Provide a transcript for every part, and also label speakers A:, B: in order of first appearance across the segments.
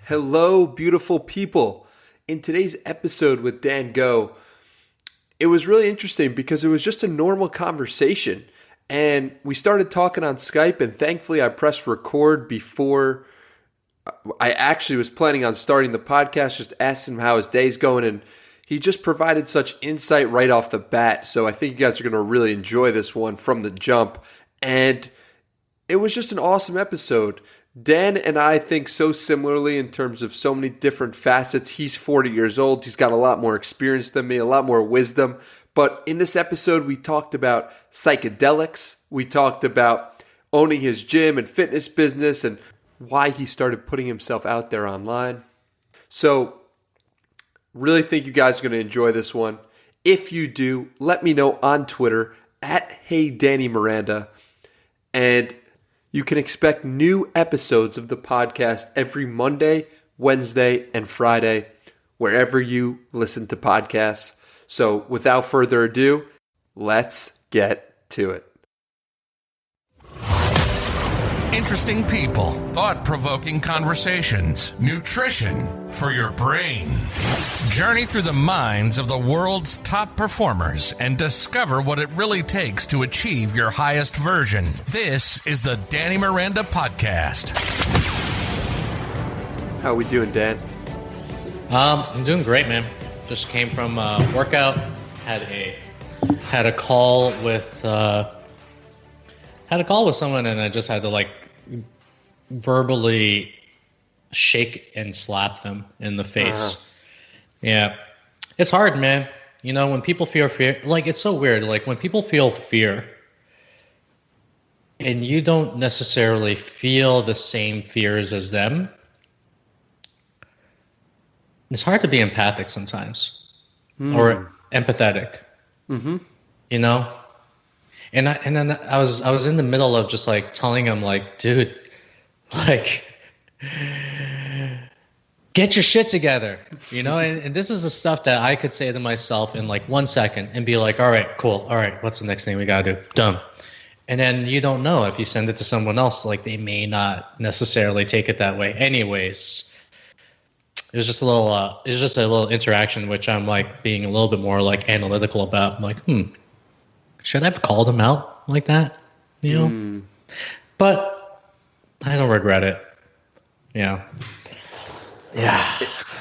A: Hello, beautiful people. In today's episode with Dan Go, it was really interesting because it was just a normal conversation. And we started talking on Skype, and thankfully I pressed record before I actually was planning on starting the podcast, just asking him how his day's going. And he just provided such insight right off the bat. So I think you guys are going to really enjoy this one from the jump. And it was just an awesome episode. Dan and I think so similarly in terms of so many different facets. He's 40 years old. He's got a lot more experience than me, a lot more wisdom. But in this episode, we talked about psychedelics. We talked about owning his gym and fitness business and why he started putting himself out there online. So really think you guys are going to enjoy this one. If you do, let me know on Twitter at HeyDannyMiranda. And you can expect new episodes of the podcast every Monday, Wednesday, and Friday, wherever you listen to podcasts. So without further ado, let's get to it.
B: Interesting people, thought-provoking conversations, nutrition for your brain. Journey through the minds of the world's top performers and discover what it really takes to achieve your highest version. This is the Danny Miranda Podcast.
A: How are we doing, Dan?
C: I'm doing great, man. Just came from a workout. Had a call with someone, and I just had to verbally shake and slap them in the face. Yeah, it's hard, man. You know, when people feel fear, it's so weird. Like when people feel fear, and you don't necessarily feel the same fears as them, it's hard to be empathic sometimes, or empathetic. Mm-hmm. You know. And then I was in the middle of just telling him dude, get your shit together, you know. And this is the stuff that I could say to myself in 1 second and be like, all right, cool, all right, what's the next thing we gotta do? Done. And then you don't know if you send it to someone else, they may not necessarily take it that way. Anyways, it was just a little interaction, which I'm being a little bit more analytical about. I'm should I have called him out like that? You know? But I don't regret it. Yeah.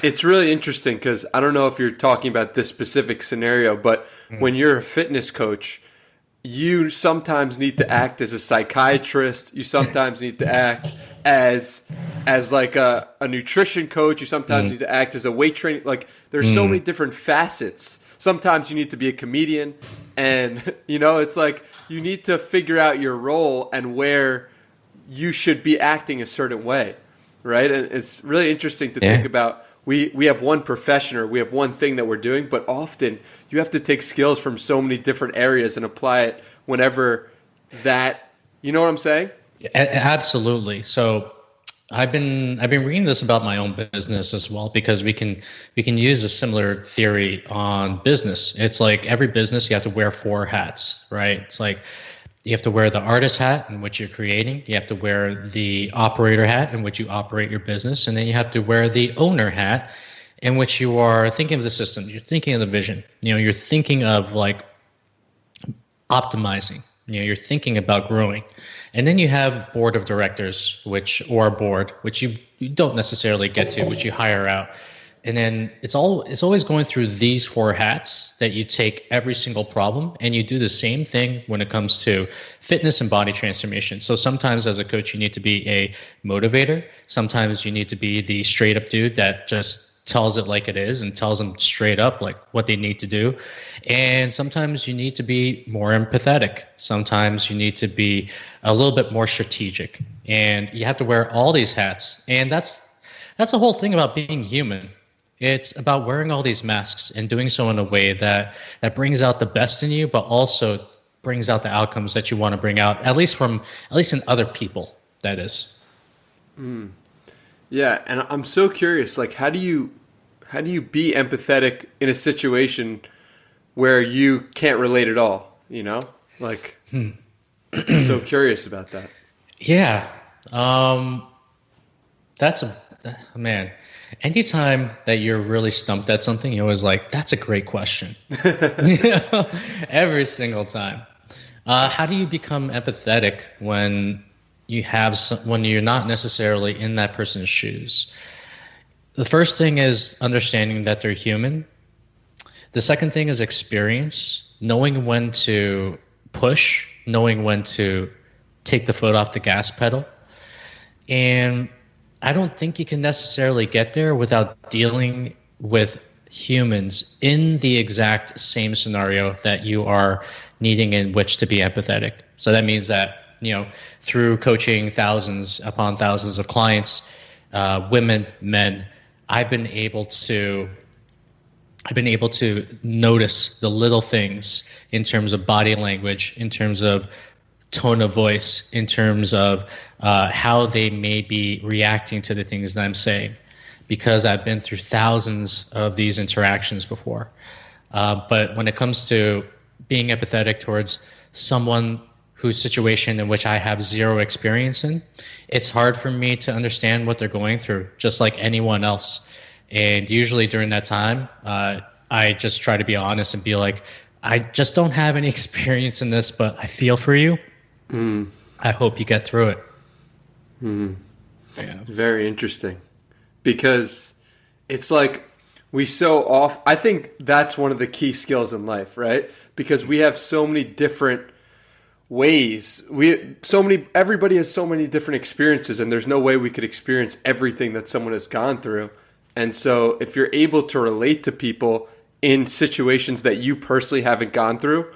A: It's really interesting because I don't know if you're talking about this specific scenario, but when you're a fitness coach, you sometimes need to act as a psychiatrist. You sometimes need to act as a nutrition coach. You sometimes need to act as a weight training. There's so many different facets. Sometimes you need to be a comedian, and it's you need to figure out your role and where you should be acting a certain way, right? And it's really interesting to think about. We have one profession, or we have one thing that we're doing, but often you have to take skills from so many different areas and apply it whenever that, you know what I'm saying?
C: Absolutely. So I've been reading this about my own business as well, because we can use a similar theory on business. It's every business you have to wear 4 hats, right? It's you have to wear the artist hat in which you're creating, you have to wear the operator hat in which you operate your business, and then you have to wear the owner hat in which you are thinking of the system, you're thinking of the vision, you're thinking of optimizing, you're thinking about growing. And then you have board of directors, which you don't necessarily get to, which you hire out. And then it's always going through these 4 hats that you take every single problem, and you do the same thing when it comes to fitness and body transformation. So sometimes as a coach, you need to be a motivator. Sometimes you need to be the straight up dude that just tells it like it is and tells them straight up what they need to do. And sometimes you need to be more empathetic. Sometimes you need to be a little bit more strategic. And you have to wear all these hats. And that's the whole thing about being human. It's about wearing all these masks and doing so in a way that brings out the best in you, but also brings out the outcomes that you want to bring out, at least in other people, that is.
A: Yeah, and I'm so curious, how do you be empathetic in a situation where you can't relate at all, I'm so curious about that.
C: Yeah. That's man, anytime that you're really stumped at something, you're always like, that's a great question. Every single time. How do you become empathetic when when you're not necessarily in that person's shoes? The first thing is understanding that they're human. The second thing is experience, knowing when to push, knowing when to take the foot off the gas pedal. And I don't think you can necessarily get there without dealing with humans in the exact same scenario that you are needing in which to be empathetic. So that means that, through coaching thousands upon thousands of clients, women, men, I've been able to notice the little things in terms of body language, in terms of tone of voice, in terms of how they may be reacting to the things that I'm saying, because I've been through thousands of these interactions before. But when it comes to being empathetic towards someone whose situation in which I have zero experience in, it's hard for me to understand what they're going through, just like anyone else. And usually during that time, I just try to be honest and be like, I just don't have any experience in this, but I feel for you. I hope you get through it.
A: Yeah. Very interesting. Because it's like I think that's one of the key skills in life, right? Because we have so many different ways. Everybody has so many different experiences, and there's no way we could experience everything that someone has gone through. And so if you're able to relate to people in situations that you personally haven't gone through,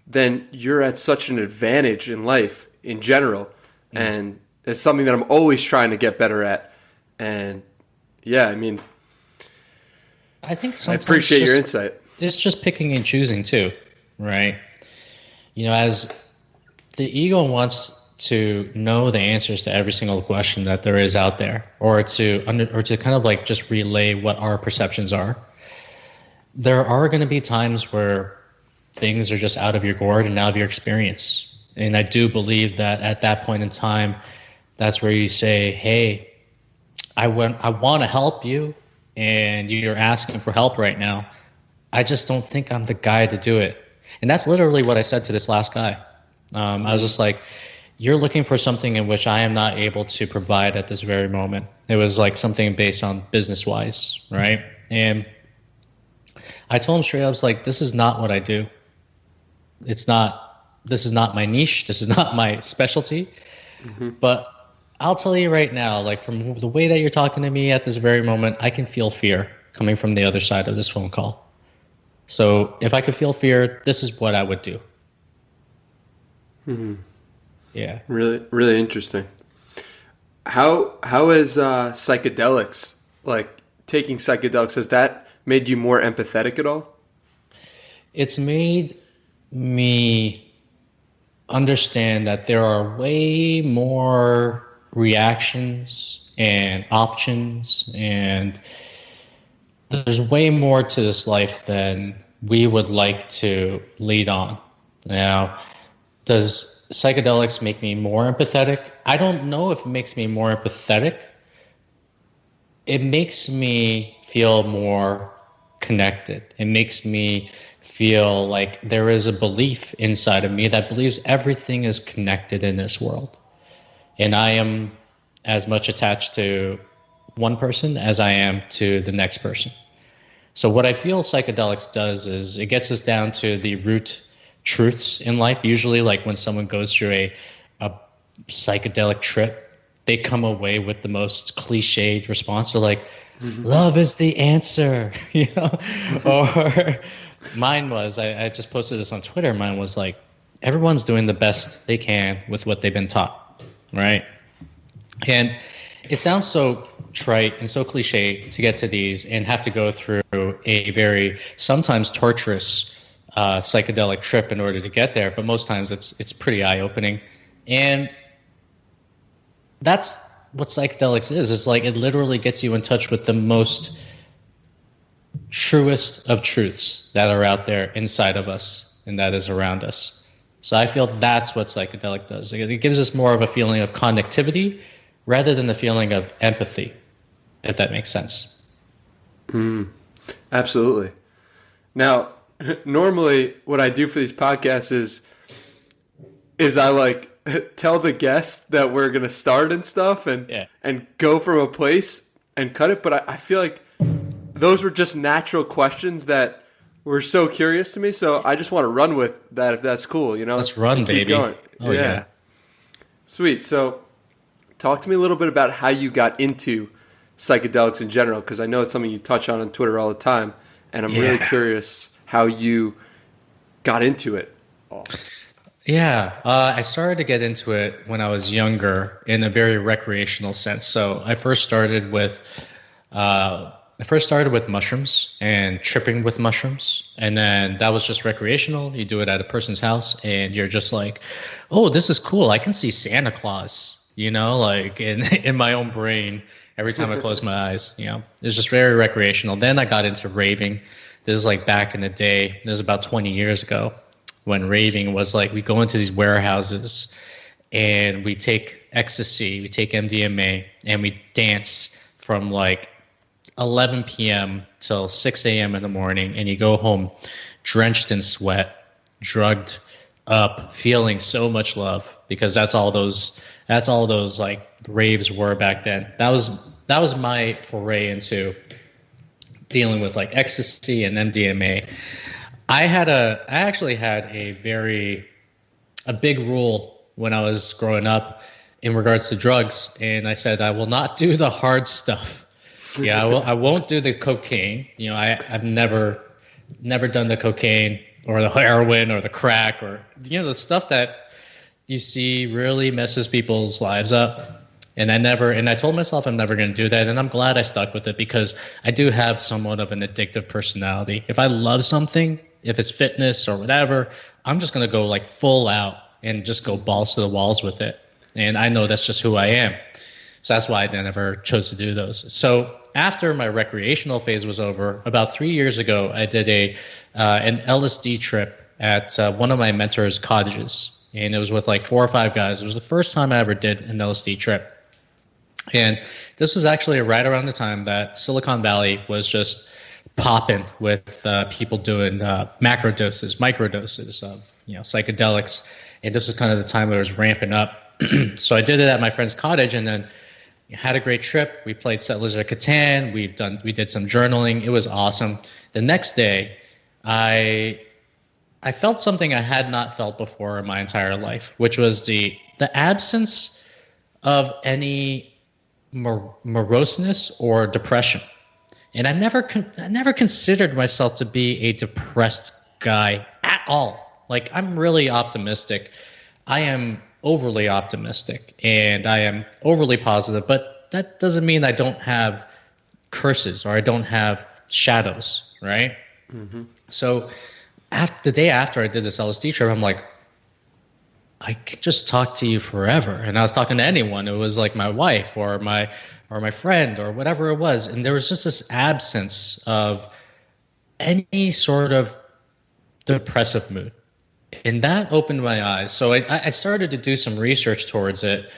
A: then you're at such an advantage in life in general. And it's something that I'm always trying to get better at. And yeah, I mean,
C: I think
A: I appreciate your insight.
C: It's just picking and choosing too, right? As the ego wants to know the answers to every single question that there is out there, or to kind of like just relay what our perceptions are. There are going to be times where things are just out of your gourd and out of your experience. And I do believe that at that point in time, that's where you say, hey, I want to help you, and you're asking for help right now. I just don't think I'm the guy to do it. And that's literally what I said to this last guy. I was just like, you're looking for something in which I am not able to provide at this very moment. It was like something based on business-wise, right? And I told him straight up, I was like, this is not what I do. This is not my niche. This is not my specialty. But I'll tell you right now, like from the way that you're talking to me at this very moment, I can feel fear coming from the other side of this phone call. So if I could feel fear, this is what I would do. Yeah.
A: Really, really interesting. How is psychedelics, like taking psychedelics, has that made you more empathetic at all?
C: It's made me understand that there are way more reactions and options, and there's way more to this life than we would like to lead on. Now, does psychedelics make me more empathetic? I don't know if it makes me more empathetic. It makes me feel more connected. It makes me feel like there is a belief inside of me that believes everything is connected in this world. And I am as much attached to one person as I am to the next person. So what I feel psychedelics does is it gets us down to the root truths in life. Usually, like when someone goes through a psychedelic trip, they come away with the most cliched response. They're like, love is the answer, Or mine was, I just posted this on Twitter. Mine was like, everyone's doing the best they can with what they've been taught, right? And it sounds so trite and so cliche to get to these and have to go through a very sometimes torturous psychedelic trip in order to get there, but most times it's pretty eye-opening. And that's what psychedelics is. It's like it literally gets you in touch with the most truest of truths that are out there inside of us and that is around us. So I feel that's what psychedelic does. It gives us more of a feeling of connectivity rather than the feeling of empathy. if that makes sense.
A: Absolutely. Now, normally what I do for these podcasts is I like tell the guests that we're going to start and stuff and go from a place and cut it. But I feel like those were just natural questions that were so curious to me. So I just want to run with that if that's cool, you know?
C: Let's run,
A: keep
C: baby.
A: Going.
C: Oh, yeah.
A: Sweet. So talk to me a little bit about how you got into psychedelics in general, because I know it's something you touch on Twitter all the time. And I'm really curious how you got into it.
C: Yeah, I started to get into it when I was younger in a very recreational sense. So I first started with mushrooms and tripping with mushrooms, and then that was just recreational. You do it at a person's house, and you're just like, "Oh, this is cool! I can see Santa Claus," like in my own brain every time I close my eyes. It's just very recreational. Then I got into raving. This is like back in the day. This was about 20 years ago, when raving was like, we go into these warehouses and we take ecstasy, we take MDMA, and we dance from like 11 p.m. till 6 a.m. in the morning, and you go home drenched in sweat, drugged up, feeling so much love, because that's all those like raves were back then. That was my foray into dealing with like ecstasy and MDMA. I actually had a big rule when I was growing up in regards to drugs, and I said I will not do the hard stuff. I won't do the cocaine. I've never done the cocaine or the heroin or the crack or the stuff that you see really messes people's lives up. And I told myself I'm never going to do that, and I'm glad I stuck with it, because I do have somewhat of an addictive personality. If I love something, if it's fitness or whatever, I'm just going to go like full out and just go balls to the walls with it. And I know that's just who I am. So that's why I never chose to do those. So after my recreational phase was over, about 3 years ago, I did an LSD trip at one of my mentor's cottages. And it was with like 4 or 5 guys. It was the first time I ever did an LSD trip. And this was actually right around the time that Silicon Valley was just popping with people doing macro doses, micro doses of psychedelics. And this was kind of the time that it was ramping up. So I did it at my friend's cottage, and then had a great trip. We played Settlers of Catan. We did some journaling. It was awesome. The next day, I felt something I had not felt before in my entire life, which was the absence of any moroseness or depression. And I never considered myself to be a depressed guy at all. Like, I'm really optimistic. I am overly optimistic, and I am overly positive, but that doesn't mean I don't have curses or I don't have shadows, right? Mm-hmm. So the day after I did this LSD trip, I'm like, I could just talk to you forever. And I was talking to anyone. It was like my wife or my friend or whatever it was. And there was just this absence of any sort of depressive mood. And that opened my eyes. So I started to do some research towards it.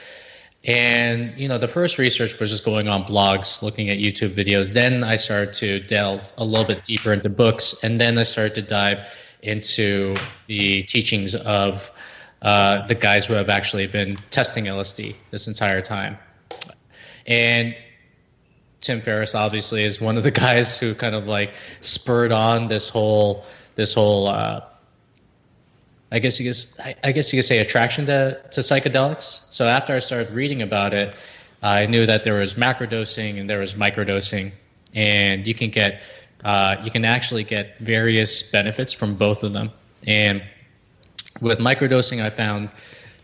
C: And, the first research was just going on blogs, looking at YouTube videos. Then I started to delve a little bit deeper into books. And then I started to dive into the teachings of the guys who have actually been testing LSD this entire time. And Tim Ferriss obviously is one of the guys who kind of like spurred on this whole I guess you could say attraction to psychedelics. So after I started reading about it, I knew that there was macrodosing and there was microdosing, and you can actually get various benefits from both of them. And with microdosing, I found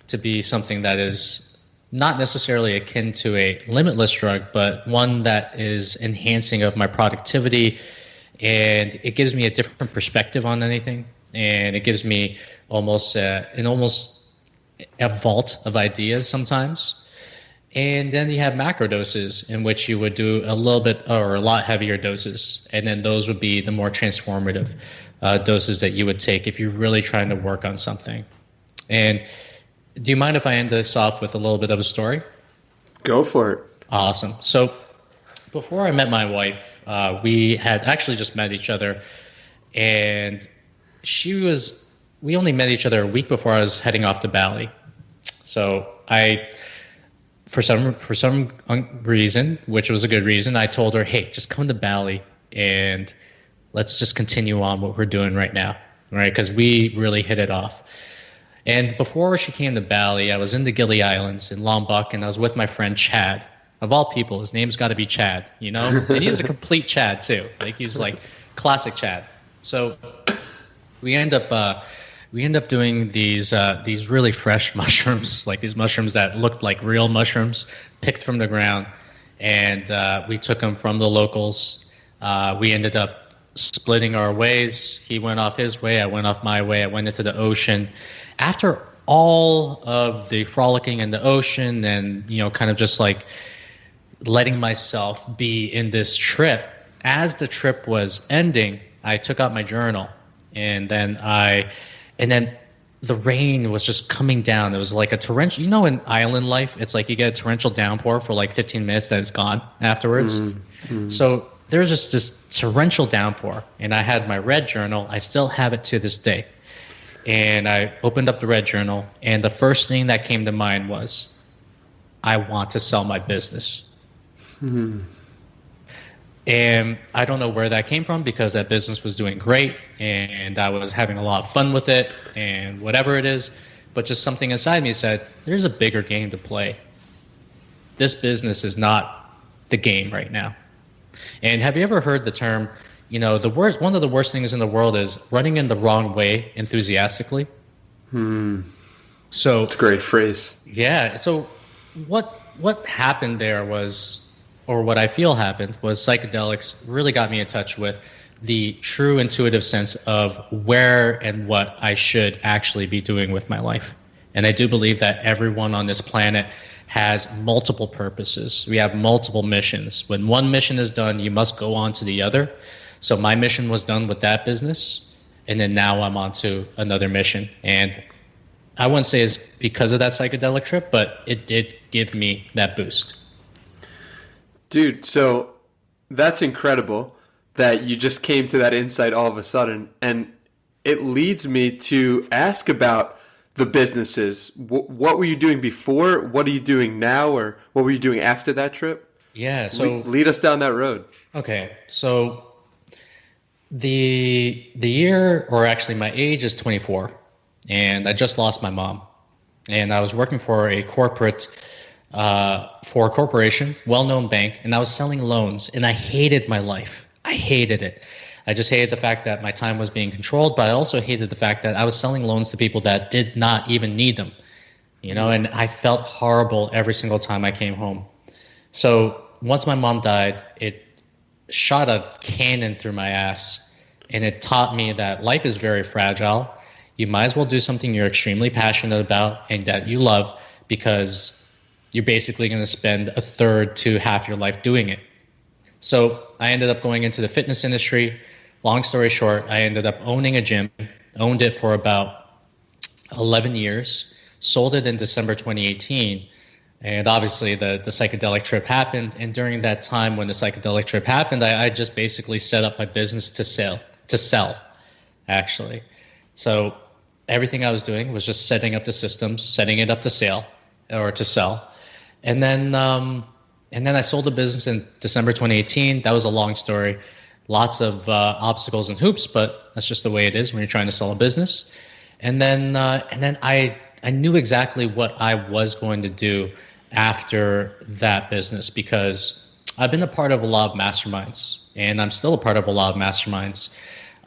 C: to be something that is not necessarily akin to a limitless drug, but one that is enhancing of my productivity, and it gives me a different perspective on anything, and it gives me almost a vault of ideas sometimes. And then you have macro doses, in which you would do a little bit or a lot heavier doses, and then those would be the more transformative doses that you would take if you're really trying to work on something. And do you mind if I end this off with a little bit of a story?
A: Go for it.
C: Awesome. So before I met my wife, we had actually just met each other, and we only met each other a week before I was heading off to Bali. So for some reason, which was a good reason, I told her, hey, just come to Bali and let's just continue on what we're doing right now, right? Because we really hit it off. And before she came to Bali, I was in the Gili Islands in Lombok, and I was with my friend Chad. Of all people, his name's got to be Chad, you know? And he's a complete Chad, too. Like, he's like classic Chad. So we end up doing these really fresh mushrooms, like these mushrooms that looked like real mushrooms, picked from the ground, and we took them from the locals. We ended up splitting our ways. He went off his way, I went off my way. I went into the ocean. After all of the frolicking in the ocean and, you know, kind of just like letting myself be in this trip, as the trip was ending, I took out my journal, and then the rain was just coming down. It was like a torrential, you know, in island life, it's like you get a torrential downpour for like 15 minutes, then it's gone afterwards. So there's just this torrential downpour, and I had my red journal. I still have it to this day. And I opened up the red journal, and the first thing that came to mind was, I want to sell my business. And I don't know where that came from, because that business was doing great and I was having a lot of fun with it and whatever it is. But just something inside me said, there's a bigger game to play. This business is not the game right now. And have you ever heard the term, you know, one of the worst things in the world is running in the wrong way enthusiastically? So
A: it's a great phrase.
C: Yeah. So what happened there was, or what I feel happened, was psychedelics really got me in touch with the true intuitive sense of where and what I should actually be doing with my life. And I do believe that everyone on this planet has multiple purposes. We have multiple missions. When one mission is done, you must go on to the other. So my mission was done with that business, and then now I'm on to another mission. And I wouldn't say it's because of that psychedelic trip, but it did give me that boost.
A: Dude, so that's incredible that you just came to that insight all of a sudden. And it leads me to ask about the businesses. What were you doing before? What are you doing now? Or what were you doing after that trip?
C: Yeah, so
A: lead us down that road.
C: Okay, so the year, or actually my age, is 24, and I just lost my mom. And I was working for a corporation, well-known bank, and I was selling loans, and I hated my life. I hated it. I just hated the fact that my time was being controlled, but I also hated the fact that I was selling loans to people that did not even need them, you know, and I felt horrible every single time I came home. So once my mom died, it shot a cannon through my ass, and it taught me that life is very fragile. You might as well do something you're extremely passionate about and that you love, because you're basically going to spend a third to half your life doing it. So I ended up going into the fitness industry. Long story short, I ended up owning a gym, owned it for about 11 years, sold it in December 2018. And obviously the psychedelic trip happened. And during that time when the psychedelic trip happened, I just basically set up my business to sell, actually. So everything I was doing was just setting up the systems, setting it up to sell. And then I sold the business in December 2018. That was a long story. Lots of obstacles and hoops, but that's just the way it is when you're trying to sell a business. And then I knew exactly what I was going to do after that business, because I've been a part of a lot of masterminds, and I'm still a part of a lot of masterminds.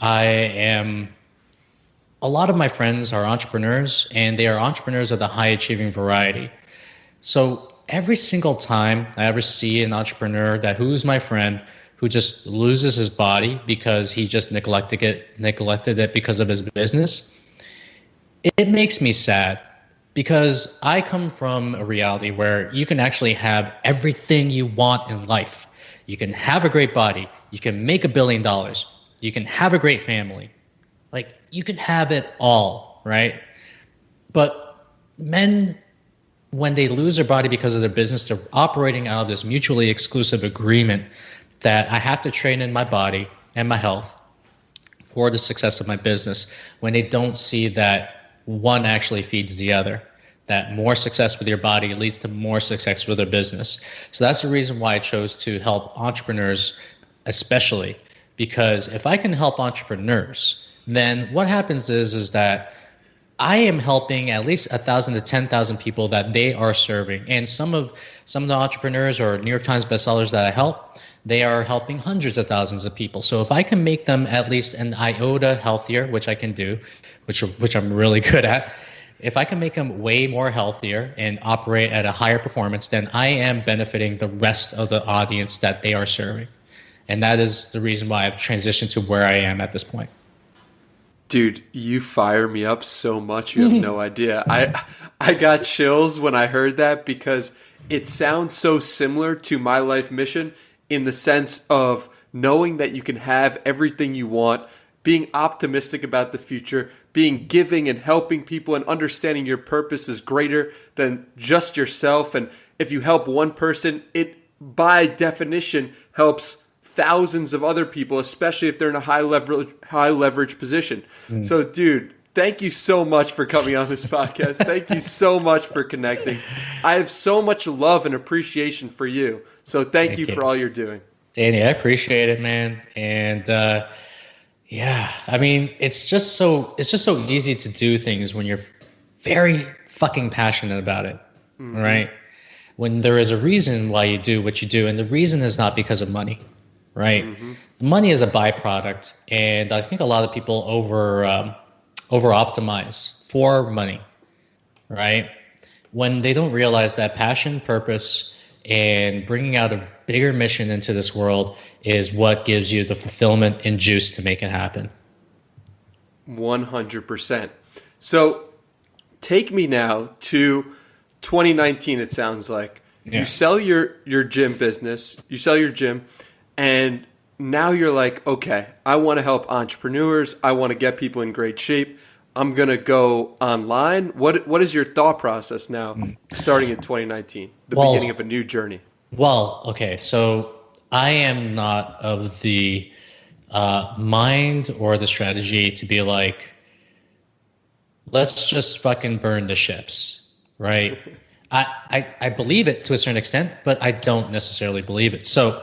C: A lot of my friends are entrepreneurs, and they are entrepreneurs of the high achieving variety. So every single time I ever see an entrepreneur who's my friend, who just loses his body because he just neglected it because of his business, it makes me sad, because I come from a reality where you can actually have everything you want in life. You can have a great body. You can make $1 billion. You can have a great family. Like, you can have it all, right? But men when they lose their body because of their business, they're operating out of this mutually exclusive agreement that I have to train in my body and my health for the success of my business, when they don't see that one actually feeds the other, that more success with your body leads to more success with their business. So that's the reason why I chose to help entrepreneurs, especially because if I can help entrepreneurs, then what happens is that I am helping at least 1,000 to 10,000 people that they are serving. And some of the entrepreneurs or New York Times bestsellers that I help, they are helping hundreds of thousands of people. So if I can make them at least an iota healthier, which I can do, which I'm really good at, if I can make them way more healthier and operate at a higher performance, then I am benefiting the rest of the audience that they are serving. And that is the reason why I've transitioned to where I am at this point.
A: Dude, you fire me up so much, you have no idea. I got chills when I heard that because it sounds so similar to my life mission in the sense of knowing that you can have everything you want, being optimistic about the future, being giving and helping people, and understanding your purpose is greater than just yourself. And if you help one person, it by definition helps thousands of other people, especially if they're in a high leverage position. So, dude, thank you so much for coming on this podcast. Thank you so much for connecting. I have so much love and appreciation for you. So thank you for all you're doing.
C: Danny, I appreciate it, man. And yeah, I mean, it's just so easy to do things when you're very fucking passionate about it, right? When there is a reason why you do what you do, and the reason is not because of money. Right, money is a byproduct, and I think a lot of people over optimize for money, right? When they don't realize that passion, purpose, and bringing out a bigger mission into this world is what gives you the fulfillment and juice to make it happen.
A: 100%. So, take me now to 2019. It sounds like you sell your gym business, you sell your gym. And now you're like, okay, I want to help entrepreneurs. I want to get people in great shape. I'm going to go online. What is your thought process now starting in 2019, the beginning of a new journey?
C: Well, okay, so I am not of the mind or the strategy to be like, let's just fucking burn the ships, right? I believe it to a certain extent, but I don't necessarily believe it. So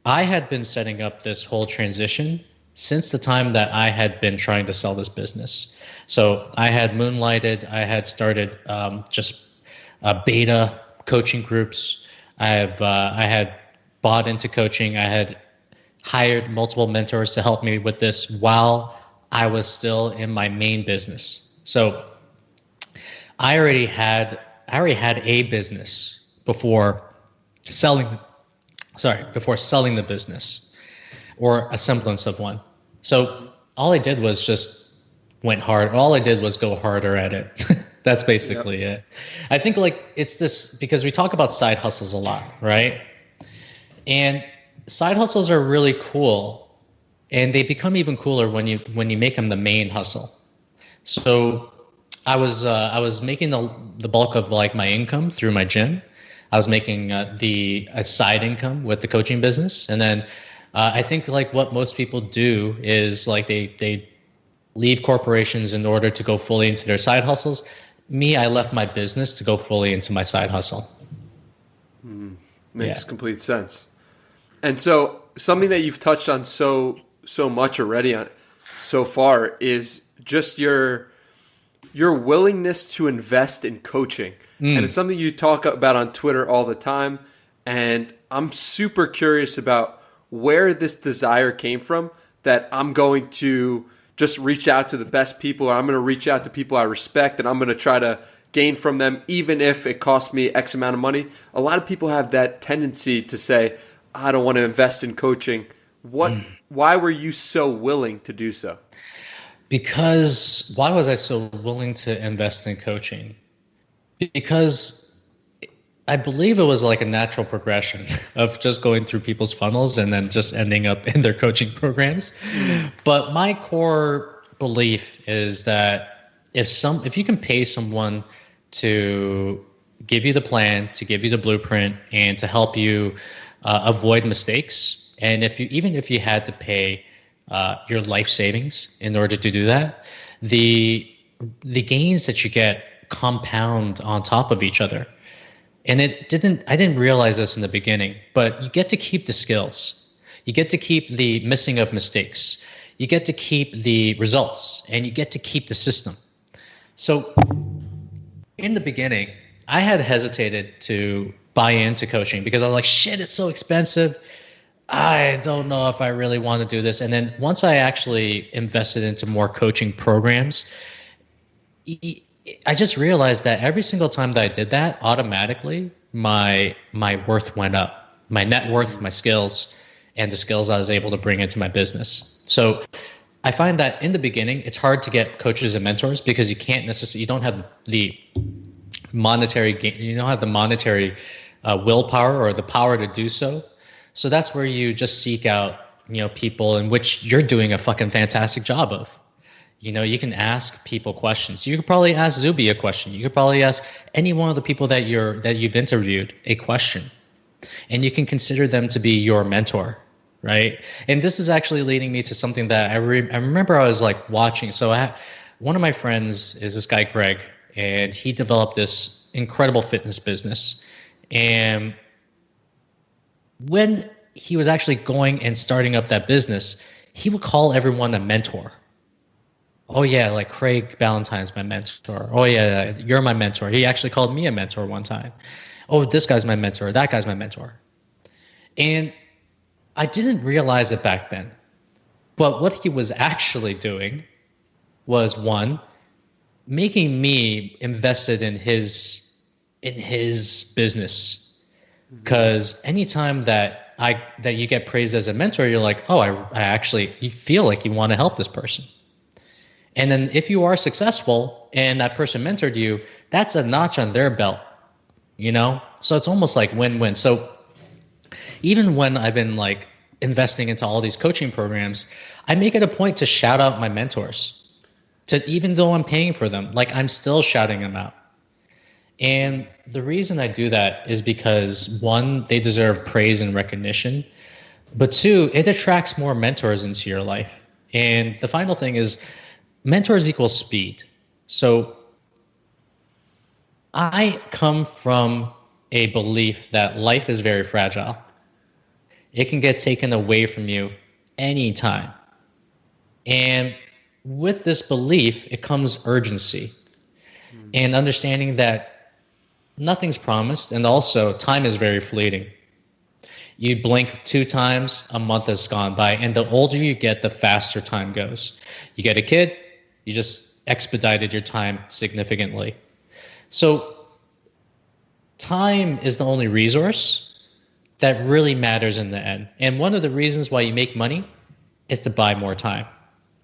C: I had been setting up this whole transition since the time that I had been trying to sell this business. So I had moonlighted, I had started just beta coaching groups. I had bought into coaching. I had hired multiple mentors to help me with this while I was still in my main business. So I already had a business before selling the business, or a semblance of one. So all I did was just went hard. All I did was go harder at it. That's basically it. I think like it's this, because we talk about side hustles a lot, right? And side hustles are really cool, and they become even cooler when you make them the main hustle. So I was making the bulk of like my income through my gym. I was making a side income with the coaching business. And then I think like what most people do is like they leave corporations in order to go fully into their side hustles. Me, I left my business to go fully into my side hustle.
A: Makes complete sense. And so something that you've touched on so much already so far is just your willingness to invest in coaching. And it's something you talk about on Twitter all the time. And I'm super curious about where this desire came from, that I'm going to just reach out to the best people, or I'm going to reach out to people I respect, and I'm going to try to gain from them, even if it costs me X amount of money. A lot of people have that tendency to say, I don't want to invest in coaching. Why were you so willing to do so?
C: Because why was I so willing to invest in coaching? Because I believe it was like a natural progression of just going through people's funnels and then just ending up in their coaching programs. But my core belief is that if you can pay someone to give you the plan, to give you the blueprint, and to help you avoid mistakes. And even if you had to pay your life savings in order to do that, the gains that you get compound on top of each other. And I didn't realize this in the beginning, but you get to keep the skills. You get to keep the missing of mistakes. You get to keep the results, and you get to keep the system. So in the beginning, I had hesitated to buy into coaching because I was like, shit, it's so expensive. I don't know if I really want to do this. And then once I actually invested into more coaching programs, I just realized that every single time that I did that, automatically my worth went up, my net worth, my skills, and the skills I was able to bring into my business. So I find that in the beginning, it's hard to get coaches and mentors because you don't have the monetary gain, you don't have the monetary willpower or the power to do so. So that's where you just seek out, people in which you're doing a fucking fantastic job of. You can ask people questions. You could probably ask Zuby a question. You could probably ask any one of the people that you've interviewed a question, and you can consider them to be your mentor, right? And this is actually leading me to something that I remember I was like watching. So one of my friends is this guy Greg, and he developed this incredible fitness business. And when he was actually going and starting up that business, he would call everyone a mentor. Oh yeah, like Craig Ballantyne's my mentor. Oh yeah, you're my mentor. He actually called me a mentor one time. Oh, this guy's my mentor. That guy's my mentor. And I didn't realize it back then. But what he was actually doing was, one, making me invested in his business. Because anytime that you get praised as a mentor, you're like, oh, you feel like you want to help this person. And then if you are successful and that person mentored you, that's a notch on their belt, So it's almost like win-win. So even when I've been like investing into all these coaching programs, I make it a point to shout out my mentors. Even though I'm paying for them, like I'm still shouting them out. And the reason I do that is because, one, they deserve praise and recognition, but two, it attracts more mentors into your life. And the final thing is, mentors equal speed. So I come from a belief that life is very fragile. It can get taken away from you anytime. And with this belief, it comes urgency and understanding that nothing's promised, and also time is very fleeting. You blink 2 times, a month has gone by, and the older you get, the faster time goes. You get a kid, you just expedited your time significantly. So time is the only resource that really matters in the end. And one of the reasons why you make money is to buy more time.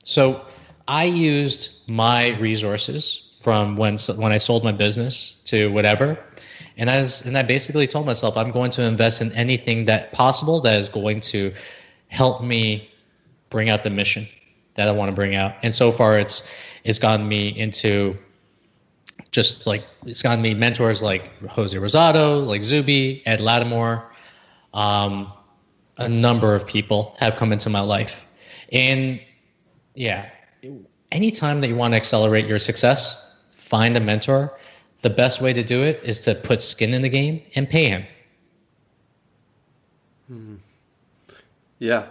C: So I used my resources from when I sold my business to whatever. And I basically told myself, I'm going to invest in anything that possible that is going to help me bring out the mission that I want to bring out. And so far it's gotten me into it's gotten me mentors like Jose Rosado, like Zuby, Ed Lattimore. A number of people have come into my life. And yeah, anytime that you want to accelerate your success, find a mentor. The best way to do it is to put skin in the game and pay him.
A: Yeah,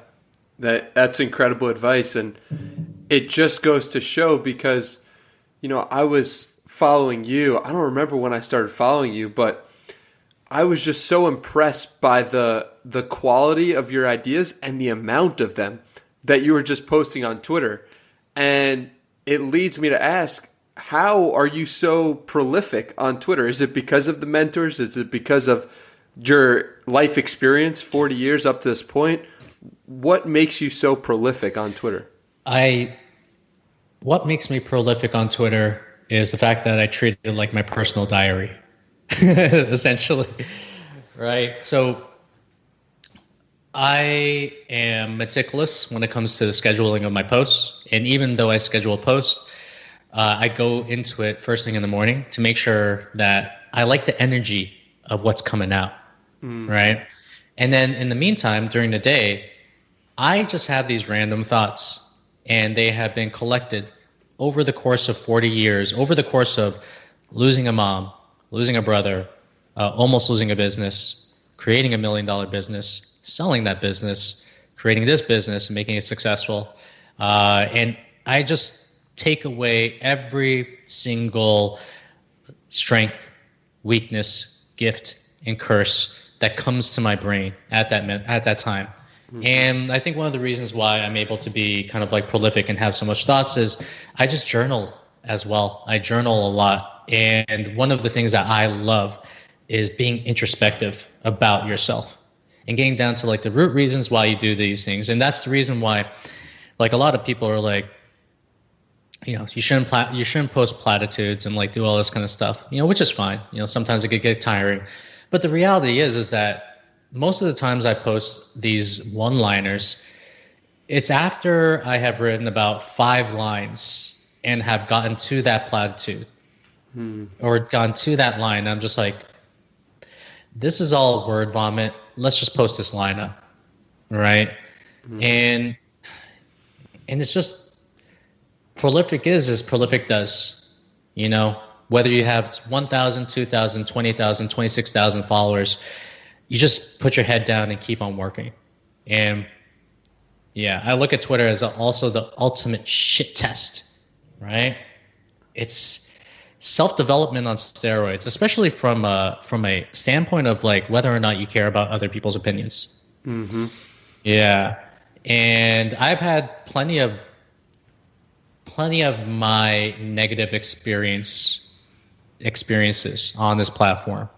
A: that's incredible advice. And it just goes to show because, I was following you. I don't remember when I started following you, but I was just so impressed by the quality of your ideas and the amount of them that you were just posting on Twitter. And it leads me to ask, how are you so prolific on Twitter? Is it because of the mentors? Is it because of your life experience, 40 years up to this point? What makes you so prolific on Twitter?
C: What makes me prolific on Twitter is the fact that I treat it like my personal diary, essentially, right? So I am meticulous when it comes to the scheduling of my posts. And even though I schedule posts, I go into it first thing in the morning to make sure that I like the energy of what's coming out, right? And then in the meantime, during the day, I just have these random thoughts, and they have been collected over the course of 40 years, over the course of losing a mom, losing a brother, almost losing a business, creating $1 million business, selling that business, creating this business and making it successful. And I just take away every single strength, weakness, gift, and curse that comes to my brain at that time. And I think one of the reasons why I'm able to be kind of like prolific and have so much thoughts is I just journal as well. I journal a lot. And one of the things that I love is being introspective about yourself and getting down to like the root reasons why you do these things. And that's the reason why, like, a lot of people are like, you know, you shouldn't post platitudes and like do all this kind of stuff, you know, which is fine. You know, sometimes it could get tiring. But the reality is that most of the times I post these one-liners, it's after I have written about 5 lines and have gotten to that platitude or gone to that line. I'm just like, this is all word vomit. Let's just post this line up, right? And it's just, prolific is as prolific does, you know, whether you have 1,000, 2,000, 20,000, 26,000 followers, you just put your head down and keep on working. And yeah, I look at Twitter as also the ultimate shit test, right? It's self-development on steroids, especially from a standpoint of like whether or not you care about other people's opinions. Yeah. And I've had plenty of my negative experiences on this platform.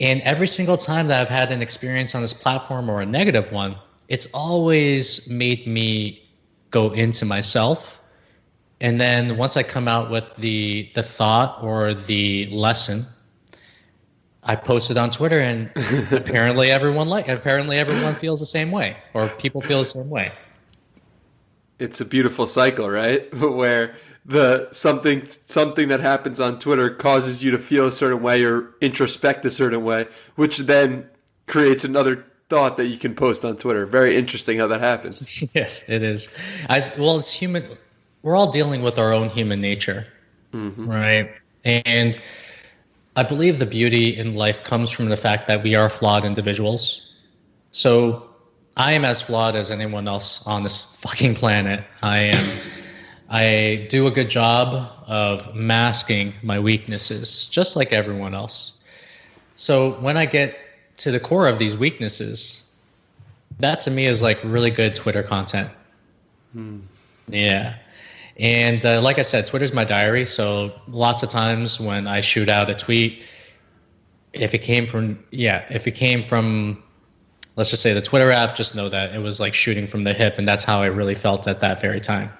C: And every single time that I've had an experience on this platform or a negative one, it's always made me go into myself. And then once I come out with the thought or the lesson, I post it on Twitter, and apparently everyone feels the same way, or people feel the same way.
A: It's a beautiful cycle, right? Where something that happens on Twitter causes you to feel a certain way or introspect a certain way, which then creates another thought that you can post on Twitter. Very interesting how that happens.
C: Yes, it is. It's human. We're all dealing with our own human nature, right? And I believe the beauty in life comes from the fact that we are flawed individuals. So I am as flawed as anyone else on this fucking planet. I do a good job of masking my weaknesses, just like everyone else. So when I get to the core of these weaknesses, that to me is like really good Twitter content. Yeah. And like I said, Twitter's my diary. So lots of times when I shoot out a tweet, if it came from, let's just say the Twitter app, just know that it was like shooting from the hip, and that's how I really felt at that very time.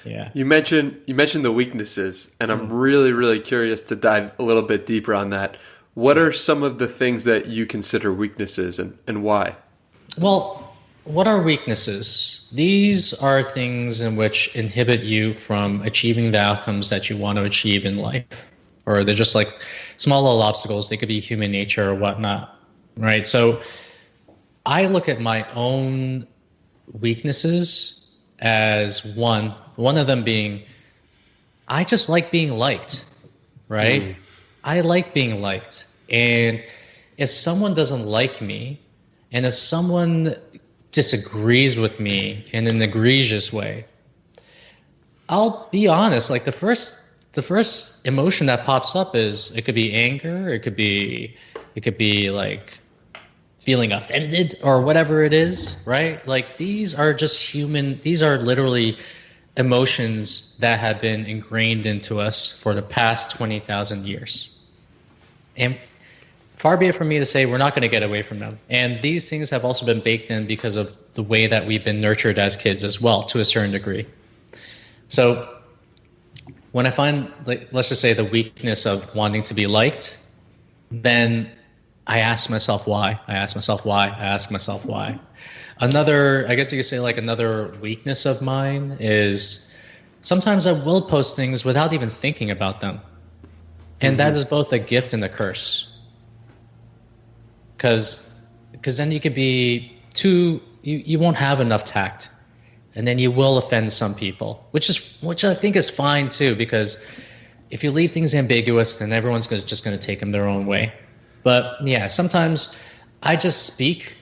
C: Yeah. You mentioned
A: the weaknesses, and I'm really, really curious to dive a little bit deeper on that. What are some of the things that you consider weaknesses, and why?
C: Well, what are weaknesses? These are things in which inhibit you from achieving the outcomes that you want to achieve in life. Or they're just like small little obstacles. They could be human nature or whatnot, right? So I look at my own weaknesses as one of them being, I just like being liked, right? I like being liked. And if someone doesn't like me, and if someone disagrees with me in an egregious way, I'll be honest, like the first emotion that pops up is, it could be anger, it could be like feeling offended or whatever it is, right? Like these are literally emotions that have been ingrained into us for the past 20,000 years. And far be it from me to say we're not going to get away from them. And these things have also been baked in because of the way that we've been nurtured as kids as well, to a certain degree. So when I find, like, let's just say, the weakness of wanting to be liked, then I ask myself why. Another, I guess you could say, like, another weakness of mine is sometimes I will post things without even thinking about them. And that is both a gift and a curse. Because then you could be you won't have enough tact. And then you will offend some people, which I think is fine too, because if you leave things ambiguous, then everyone's just going to take them their own way. But yeah, sometimes I just speak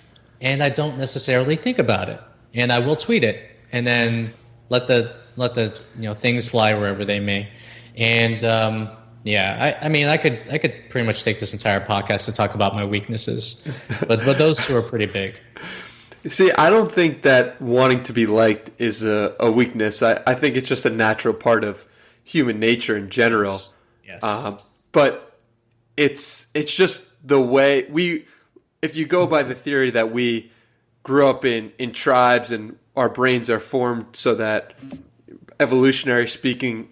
C: and I don't necessarily think about it, and I will tweet it and then let the things fly wherever they may. And I mean, I could pretty much take this entire podcast to talk about my weaknesses, but those two are pretty big.
A: See, I don't think that wanting to be liked is a weakness. I think it's just a natural part of human nature in general.
C: Yes.
A: But it's just the way if you go by the theory that we grew up in tribes and our brains are formed so that, evolutionary speaking,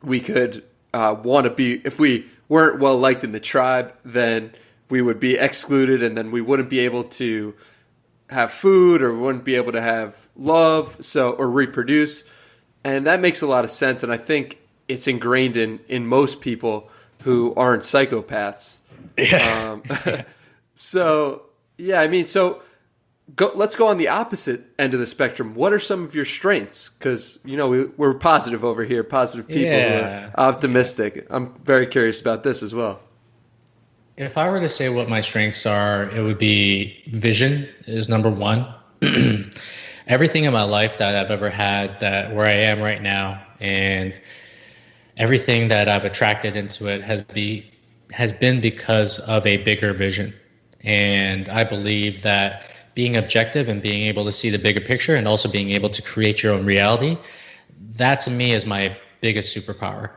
A: we could want to be, if we weren't well liked in the tribe, then we would be excluded, and then we wouldn't be able to have food, or wouldn't be able to have love, or reproduce. And that makes a lot of sense, and I think it's ingrained in most people who aren't psychopaths.
C: Yeah.
A: Let's go on the opposite end of the spectrum. What are some of your strengths? Because, we're positive over here, positive people who are optimistic. Yeah. I'm very curious about this as well.
C: If I were to say what my strengths are, it would be vision is number one. Everything in my life that I've ever had, that where I am right now, and everything that I've attracted into it has been because of a bigger vision. And I believe that being objective and being able to see the bigger picture, and also being able to create your own reality, that to me is my biggest superpower.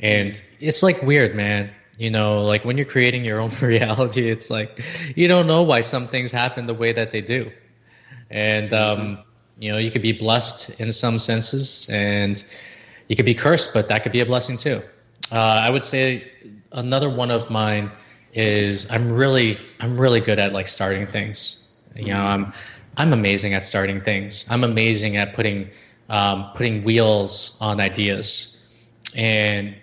C: And it's like weird, man. Like when you're creating your own reality, it's like you don't know why some things happen the way that they do. And, you could be blessed in some senses, and you could be cursed, but that could be a blessing too. I would say another one of mine is I'm really good at like starting things. I'm amazing at starting things. I'm amazing at putting wheels on ideas. And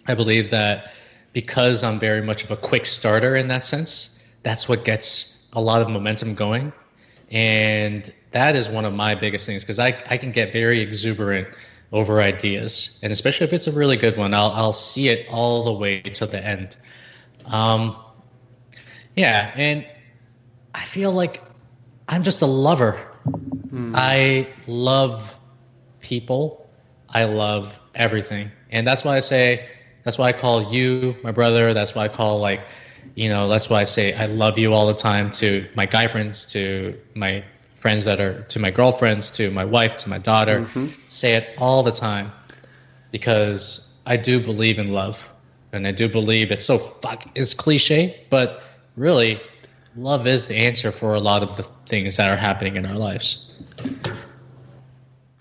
C: I believe that because I'm very much of a quick starter in that sense, that's what gets a lot of momentum going. And that is one of my biggest things, because I can get very exuberant over ideas. And especially if it's a really good one, I'll see it all the way to the end. And I feel like I'm just a lover. I love people. I love everything. And that's why I call you my brother. That's why I call that's why I say I love you all the time to my guy friends, to my friends to my girlfriends, to my wife, to my daughter. Mm-hmm. Say it all the time, because I do believe in love. And I do believe it's cliche, but really love is the answer for a lot of the things that are happening in our lives.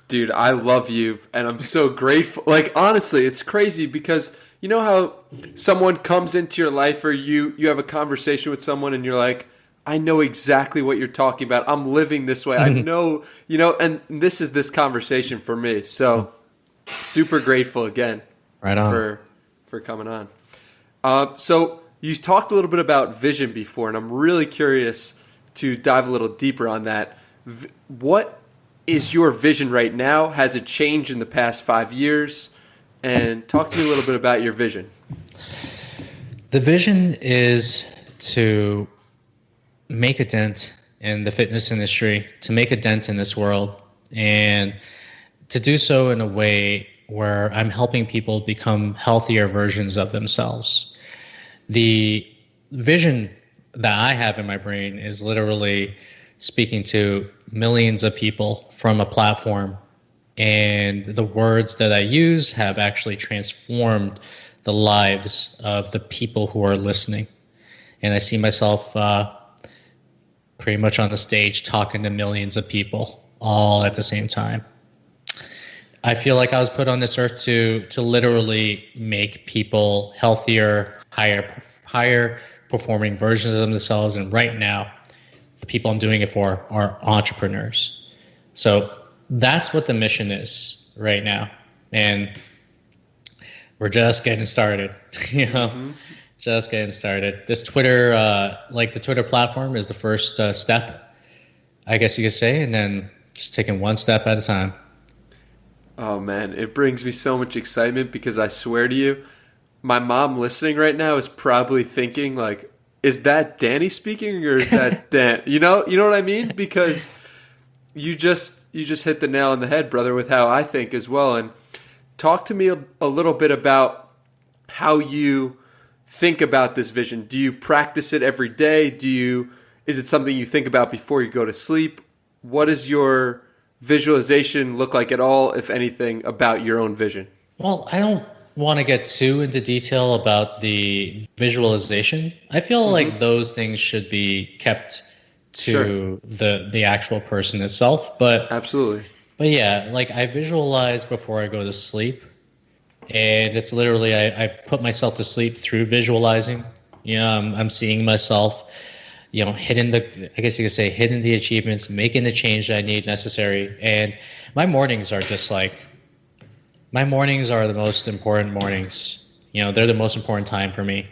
A: Dude, I love you, and I'm so grateful. Like, honestly, it's crazy, because you know how someone comes into your life, or you have a conversation with someone and you're like, I know exactly what you're talking about. I'm living this way. I know, and this is this conversation for me. So super grateful again.
C: Right on.
A: For coming on. So you talked a little bit about vision before, and I'm really curious to dive a little deeper on that. What is your vision right now? Has it changed in the past 5 years? And talk to me a little bit about your vision.
C: The vision is to make a dent in the fitness industry, to make a dent in this world, and to do so in a way where I'm helping people become healthier versions of themselves. The vision that I have in my brain is literally speaking to millions of people from a platform, and the words that I use have actually transformed the lives of the people who are listening. And I see myself pretty much on the stage talking to millions of people all at the same time. I feel like I was put on this earth to literally make people healthier, higher performing versions of themselves. And right now, the people I'm doing it for are entrepreneurs. So that's what the mission is right now. And we're just getting started, you know, just getting started. This Twitter, like the Twitter platform is the first step, I guess you could say, and then just taking one step at a time.
A: Oh man, it brings me so much excitement because I swear to you, my mom listening right now is probably thinking like, is that Danny speaking or is that Dan? You know what I mean? Because you just hit the nail on the head, brother, with how I think as well. And talk to me a little bit about how you think about this vision. Do you practice it every day? Is it something you think about before you go to sleep? What does your visualization look like at all, if anything, about your own vision?
C: Well, I don't want to get too into detail about the visualization. I feel like those things should be kept to the actual person itself. But
A: absolutely.
C: But yeah, like I visualize before I go to sleep. And it's literally, I put myself to sleep through visualizing. You know, I'm seeing myself, you know, hitting the achievements, making the change that I need necessary. And my mornings are the most important mornings. You know, they're the most important time for me.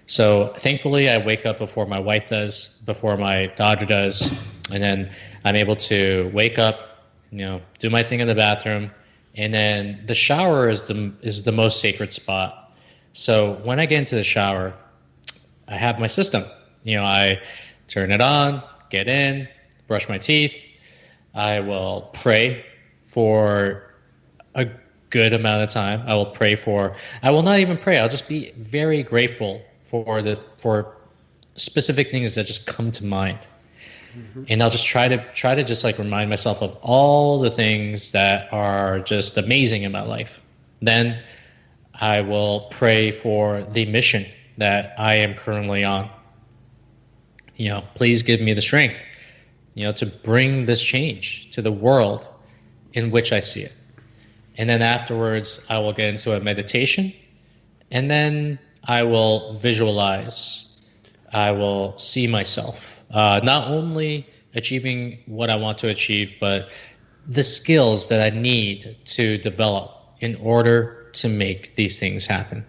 C: So thankfully I wake up before my wife does, before my daughter does. And then I'm able to wake up, you know, do my thing in the bathroom. And then the shower is the most sacred spot. So when I get into the shower, I have my system. You know, I turn it on, get in, brush my teeth. I will pray for a good amount of time. I will not even pray. I'll just be very grateful for specific things that just come to mind. And I'll just try to just like remind myself of all the things that are just amazing in my life. Then I will pray for the mission that I am currently on. You know, please give me the strength, you know, to bring this change to the world in which I see it. And then afterwards, I will get into a meditation, and then I will visualize. I will see myself. Not only achieving what I want to achieve, but the skills that I need to develop in order to make these things happen.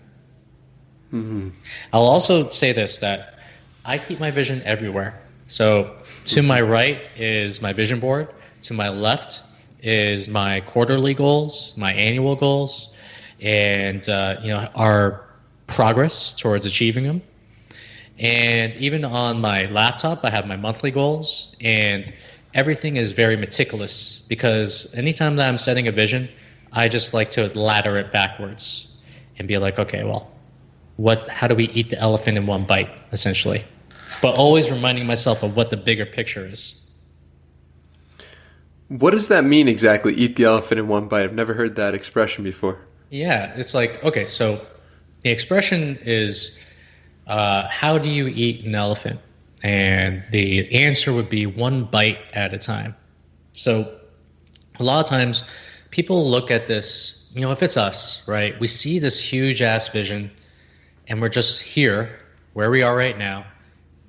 C: I'll also say this, that I keep my vision everywhere. So to my right is my vision board. To my left is my quarterly goals, my annual goals, and you know, our progress towards achieving them. And even on my laptop, I have my monthly goals, and everything is very meticulous because anytime that I'm setting a vision, I just like to ladder it backwards and be like, okay, well, how do we eat the elephant in one bite, essentially? But always reminding myself of what the bigger picture is.
A: What does that mean exactly, eat the elephant in one bite? I've never heard that expression before.
C: Yeah, it's like, okay, so the expression is, how do you eat an elephant? And the answer would be one bite at a time. So a lot of times people look at this, you know, if it's us, right? We see this huge ass vision and we're just here where we are right now.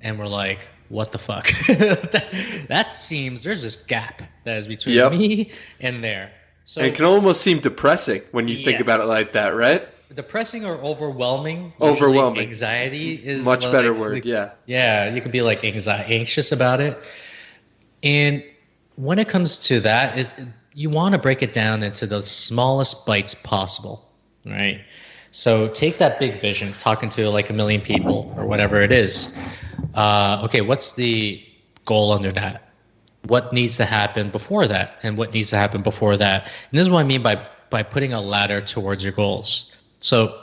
C: And we're like, what the fuck? that seems, there's this gap that is between me and there. So
A: and it can almost seem depressing when you think about it like that, right?
C: Depressing or overwhelming.
A: Overwhelming.
C: Anxiety is
A: much better word. Yeah.
C: Yeah, you could be like anxious about it. And when it comes to that, is you want to break it down into the smallest bites possible, right? So take that big vision, talking to like 1 million people or whatever it is. Okay, what's the goal under that? What needs to happen before that, and what needs to happen before that? And this is what I mean by putting a ladder towards your goals. So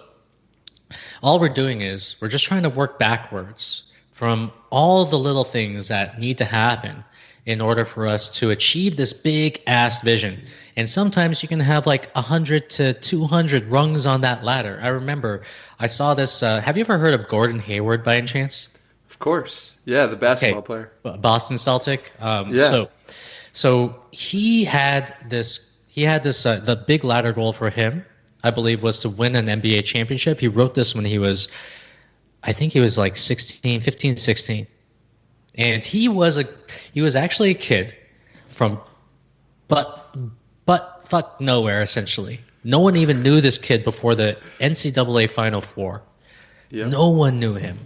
C: all we're doing is we're just trying to work backwards from all the little things that need to happen in order for us to achieve this big ass vision. And sometimes you can have like 100 to 200 rungs on that ladder. I remember I saw this. Have you ever heard of Gordon Hayward by any chance?
A: Of course. Yeah, the basketball player.
C: Boston Celtic. So he had this, the big ladder goal for him, I believe, was to win an NBA championship. He wrote this when he was like 15, 16. And he was actually a kid from but fuck nowhere, essentially. No one even knew this kid before the NCAA Final Four.
A: Yep.
C: No one knew him.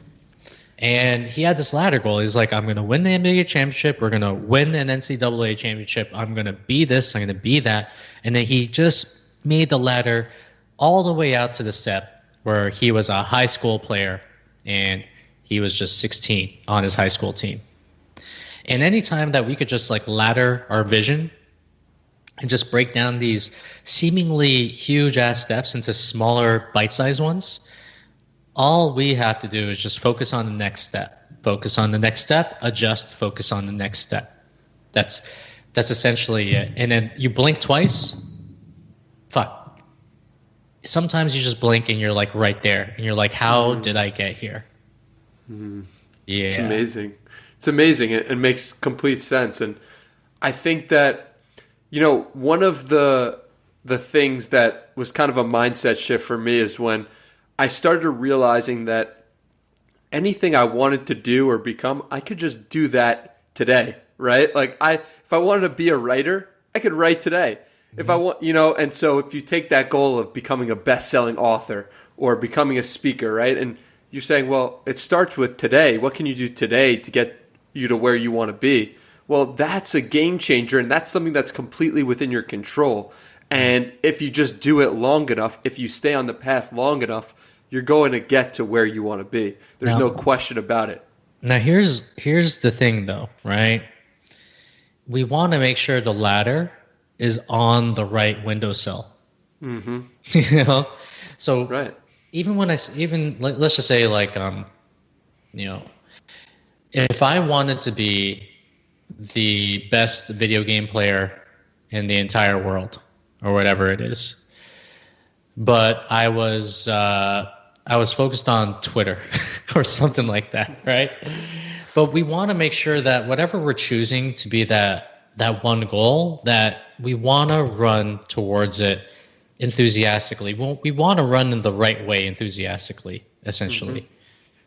C: And he had this ladder goal. He's like, I'm going to win the NBA championship. We're going to win an NCAA championship. I'm going to be this. I'm going to be that. And then he just made the ladder all the way out to the step where he was a high school player and he was just 16 on his high school team. And anytime that we could just like ladder our vision and just break down these seemingly huge ass steps into smaller bite-sized ones, all we have to do is just focus on the next step. Focus on the next step, adjust, focus on the next step. That's essentially it. And then you blink twice, fuck. Sometimes you just blink and you're like right there. And you're like, how did I get here? Yeah.
A: It's amazing. It's amazing. It makes complete sense. And I think that, you know, one of the things that was kind of a mindset shift for me is when I started realizing that anything I wanted to do or become, I could just do that today, right? Like if I wanted to be a writer, I could write today. If I want, you know, and so if you take that goal of becoming a best-selling author or becoming a speaker, right? And you're saying, well, it starts with today. What can you do today to get you to where you want to be? Well, that's a game changer, and that's something that's completely within your control. And if you just do it long enough, if you stay on the path long enough, you're going to get to where you want to be. There's no question about it.
C: Now, here's the thing, though, right? We want to make sure the ladder is on the right windowsill. Mm-hmm. You know, so
A: right.
C: Even when let's just say like you know, if I wanted to be the best video game player in the entire world or whatever it is, but I was focused on Twitter or something like that, right? But we want to make sure that whatever we're choosing to be that one goal, that we want to run towards it enthusiastically. We want to run in the right way enthusiastically, essentially. Mm-hmm.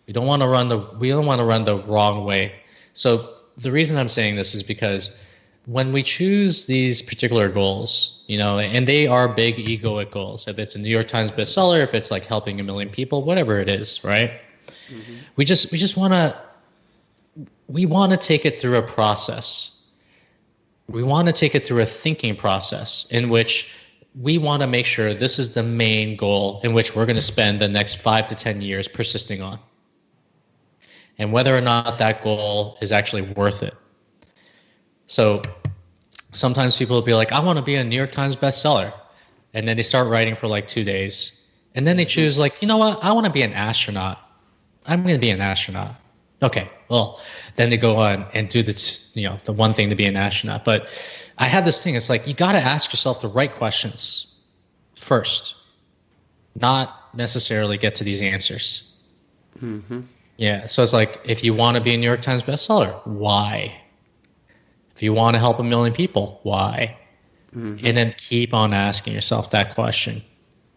C: We don't want to run the wrong way. So the reason I'm saying this is because when we choose these particular goals, you know, and they are big egoic goals, if it's a New York Times bestseller, if it's like helping 1 million people, whatever it is, right? Mm-hmm. We want to take it through a process. We want to take it through a thinking process in which we want to make sure this is the main goal in which we're going to spend the next 5 to 10 years persisting on. And whether or not that goal is actually worth it. So sometimes people will be like, I want to be a New York Times bestseller. And then they start writing for like 2 days. And then they choose like, you know what? I want to be an astronaut. I'm going to be an astronaut. Okay, well, then they go on and do the one thing to be an astronaut. But I had this thing. It's like you got to ask yourself the right questions first, not necessarily get to these answers. Mm-hmm. Yeah, so it's like if you want to be a New York Times bestseller, why? If you want to help 1 million people, why? Mm-hmm. And then keep on asking yourself that question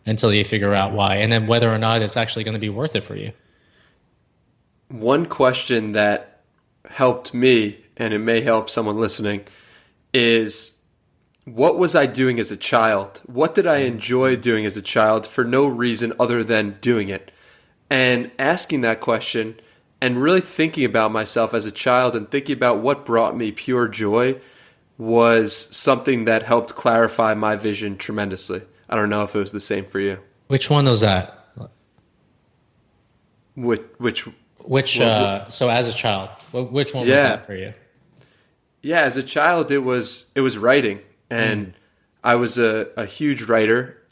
C: until you figure out why, and then whether or not it's actually going to be worth it for you.
A: One question that helped me, and it may help someone listening, is what was I doing as a child? What did I enjoy doing as a child for no reason other than doing it? And asking that question and really thinking about myself as a child and thinking about what brought me pure joy was something that helped clarify my vision tremendously. I don't know if it was the same for you.
C: Which one was that? So as a child, which one was that for you?
A: Yeah, as a child, it was writing, and I was a huge writer,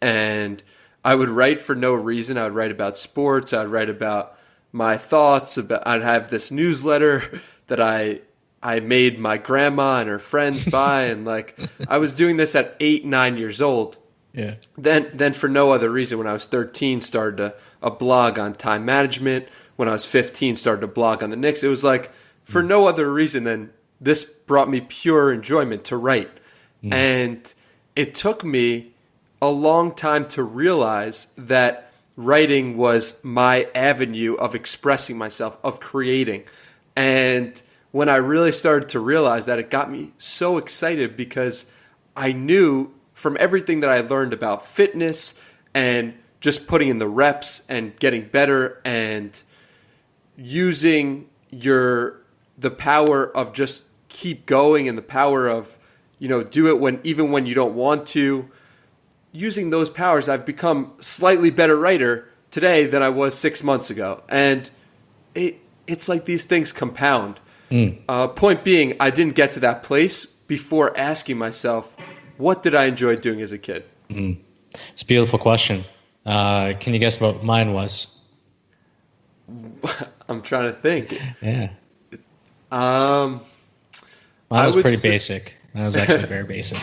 A: and I would write for no reason. I would write about sports. I would write about my thoughts. I'd have this newsletter that I made my grandma and her friends buy, and like I was doing this at 8, 9 years old.
C: Yeah.
A: Then for no other reason, when I was 13, started a blog on time management. When I was 15, started a blog on the Knicks. It was like for no other reason than this brought me pure enjoyment to write. Mm. And it took me a long time to realize that writing was my avenue of expressing myself, of creating. And when I really started to realize that, it got me so excited because I knew from everything that I learned about fitness and just putting in the reps and getting better and using the power of just keep going and the power of, do it even when you don't want to. Using those powers, I've become slightly better writer today than I was 6 months ago. And it's like these things compound. Point being, I didn't get to that place before asking myself, what did I enjoy doing as a kid?
C: It's a beautiful question. Can you guess what mine was?
A: I'm trying to think.
C: Yeah.
A: Mine
C: was pretty basic. That was actually very basic.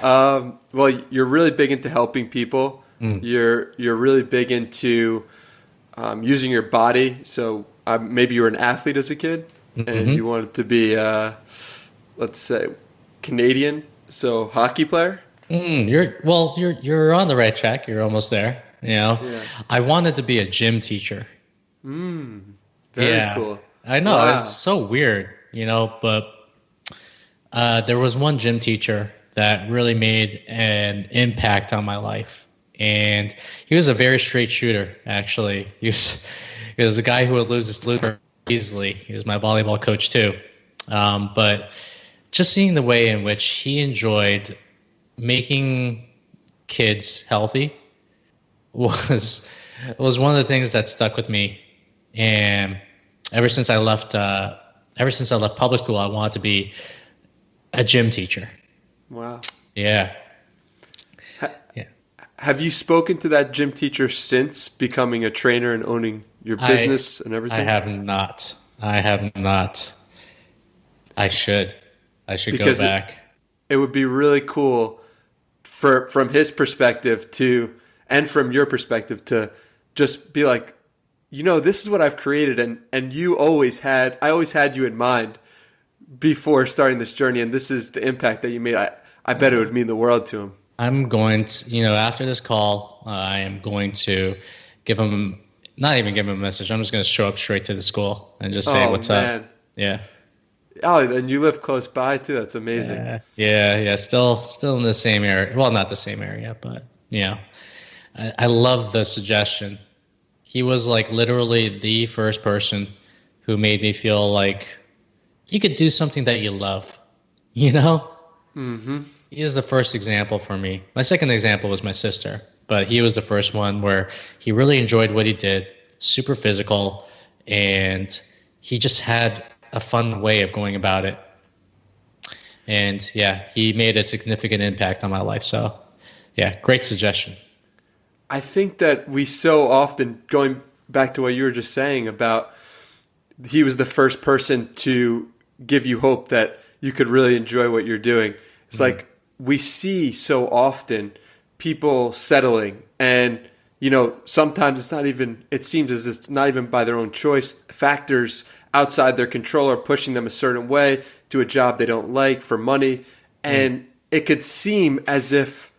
A: Well, you're really big into helping people. You're really big into using your body. So maybe you were an athlete as a kid, and you wanted to be, let's say, Canadian, so hockey player.
C: You're on the right track. You're almost there.
A: Yeah.
C: I wanted to be a gym teacher.
A: Very cool.
C: I know.
A: Wow.
C: It's so weird, but there was one gym teacher that really made an impact on my life. And he was a very straight shooter, actually. He was a guy who would lose his looper easily. He was my volleyball coach too. But just seeing the way in which he enjoyed making kids healthy was one of the things that stuck with me. And ever since I left public school, I wanted to be a gym teacher.
A: Wow.
C: Yeah.
A: Have you spoken to that gym teacher since becoming a trainer and owning your business and everything?
C: I have not. I should
A: Because
C: go back.
A: It would be really cool from his perspective and from your perspective to just be like, this is what I've created, and I always had you in mind before starting this journey, and this is the impact that you made. I bet it would mean the world to him.
C: I'm going to, after this call, I am going to not even give him a message. I'm just going to show up straight to the school and just say, what's up? Yeah.
A: Oh, and you live close by too. That's amazing.
C: Yeah. Still in the same area. Well, not the same area, but I love the suggestion. He was like literally the first person who made me feel like you could do something that you love, Mm-hmm. He is the first example for me. My second example was my sister, but he was the first one where he really enjoyed what he did, super physical, and he just had a fun way of going about it. And he made a significant impact on my life. So great suggestion.
A: I think that we so often, going back to what you were just saying about he was the first person to give you hope that you could really enjoy what you're doing. It's like we see so often people settling, and sometimes it seems as it's not even by their own choice. Factors outside their control are pushing them a certain way to a job they don't like for money, and it could seem as if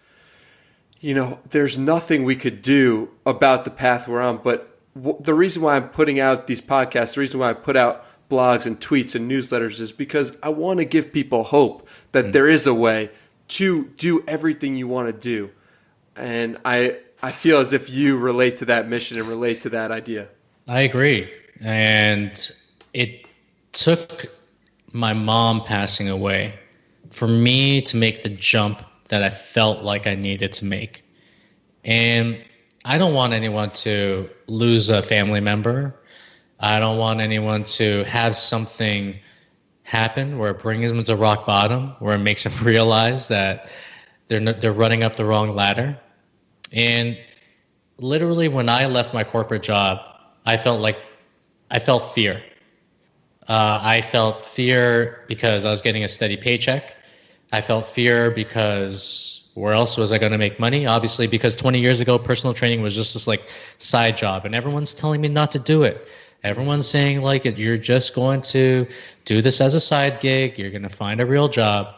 A: there's nothing we could do about the path we're on. But the reason why I'm putting out these podcasts, the reason why I put out blogs and tweets and newsletters is because I want to give people hope that there is a way to do everything you want to do. And I feel as if you relate to that mission and relate to that idea.
C: I agree. And it took my mom passing away for me to make the jump that I felt like I needed to make. And I don't want anyone to lose a family member. I don't want anyone to have something happen where it brings them to rock bottom, where it makes them realize that they're running up the wrong ladder. And literally when I left my corporate job, I felt fear. I felt fear because I was getting a steady paycheck. I felt fear because where else was I going to make money? Obviously, because 20 years ago, personal training was just this side job, and everyone's telling me not to do it. Everyone's saying you're just going to do this as a side gig. You're going to find a real job.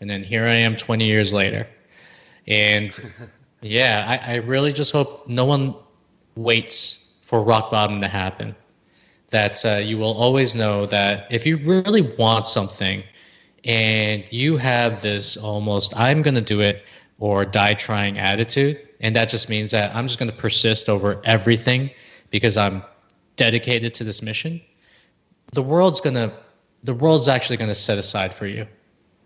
C: And then here I am 20 years later. And I really just hope no one waits for rock bottom to happen. That you will always know that if you really want something, and you have this almost I'm going to do it or die trying attitude, and that just means that I'm just going to persist over everything because I'm dedicated to this mission, the world's actually going to set aside for you,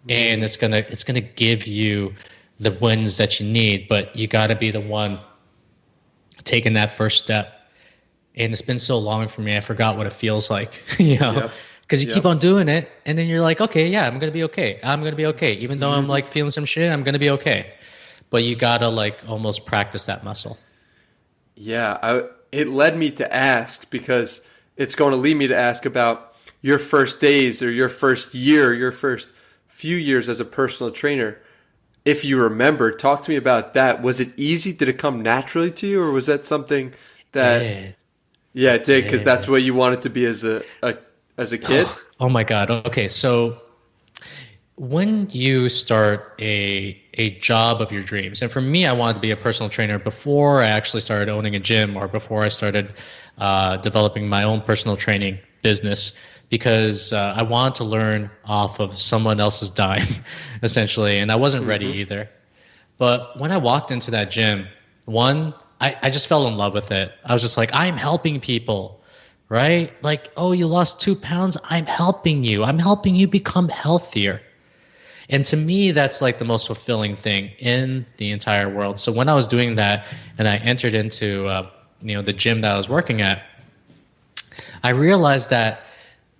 C: and it's going to give you the wins that you need, but you got to be the one taking that first step. And it's been so long for me, I forgot what it feels like, because you keep on doing it, and then you're like, okay, yeah, I'm gonna be okay. Even though I'm like feeling some shit, I'm gonna be okay. But you gotta like almost practice that muscle.
A: Yeah, it led me to ask, because it's going to lead me to ask about your first days or your first year, your first few years as a personal trainer. If you remember, talk to me about that. Was it easy? Did it come naturally to you, or was that something that? Yeah, it did, because that's what you wanted to be as a kid.
C: Oh my God. Okay, so when you start a job of your dreams, and for me, I wanted to be a personal trainer before I actually started owning a gym, or before I started developing my own personal training business, because I wanted to learn off of someone else's dime, essentially, and I wasn't ready either. But when I walked into that gym, I just fell in love with it. I was just like, I'm helping people, right? Like, oh, you lost 2 pounds? I'm helping you. I'm helping you become healthier. And to me, that's like the most fulfilling thing in the entire world. So when I was doing that and I entered into the gym that I was working at, I realized that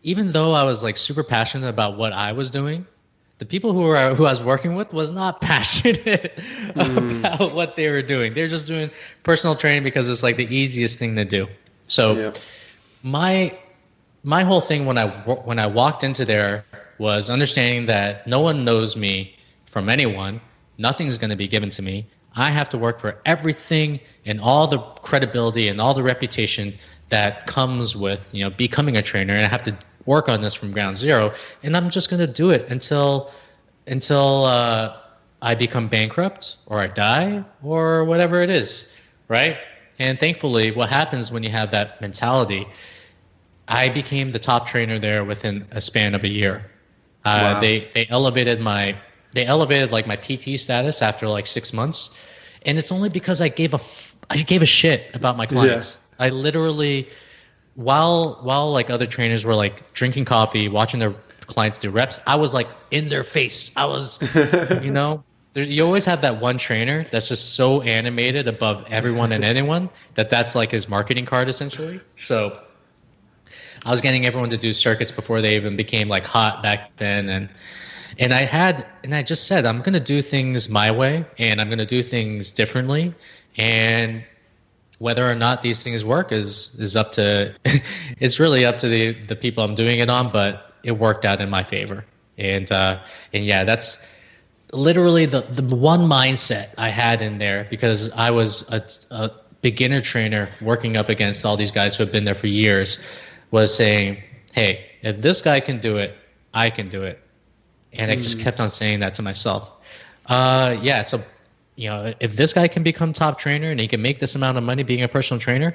C: even though I was like super passionate about what I was doing, the people who I was working with was not passionate about what they were doing. They're just doing personal training because it's like the easiest thing to do. So my whole thing when I walked into there was understanding that no one knows me from anyone. Nothing's going to be given to me. I have to work for everything and all the credibility and all the reputation that comes with becoming a trainer, and I have to work on this from ground zero, and I'm just going to do it until I become bankrupt or I die or whatever it is, right? And thankfully, what happens when you have that mentality, I became the top trainer there within a span of a year.
A: Wow.
C: They elevated like my PT status after like 6 months, and it's only because I gave a shit about my clients. I literally, while like other trainers were like drinking coffee, watching their clients do reps, I was like in their face. I was, you always have that one trainer that's just so animated above everyone and anyone that's like his marketing card essentially. So I was getting everyone to do circuits before they even became like hot back then, and I just said, I'm going to do things my way, and I'm going to do things differently, and whether or not these things work is up to it's really up to the people I'm doing it on, but it worked out in my favor. And yeah, that's literally the one mindset I had in there, because I was a beginner trainer working up against all these guys who have been there for years, was saying, hey, if this guy can do it, I can do it. And I just kept on saying that to myself. So if this guy can become top trainer and he can make this amount of money being a personal trainer,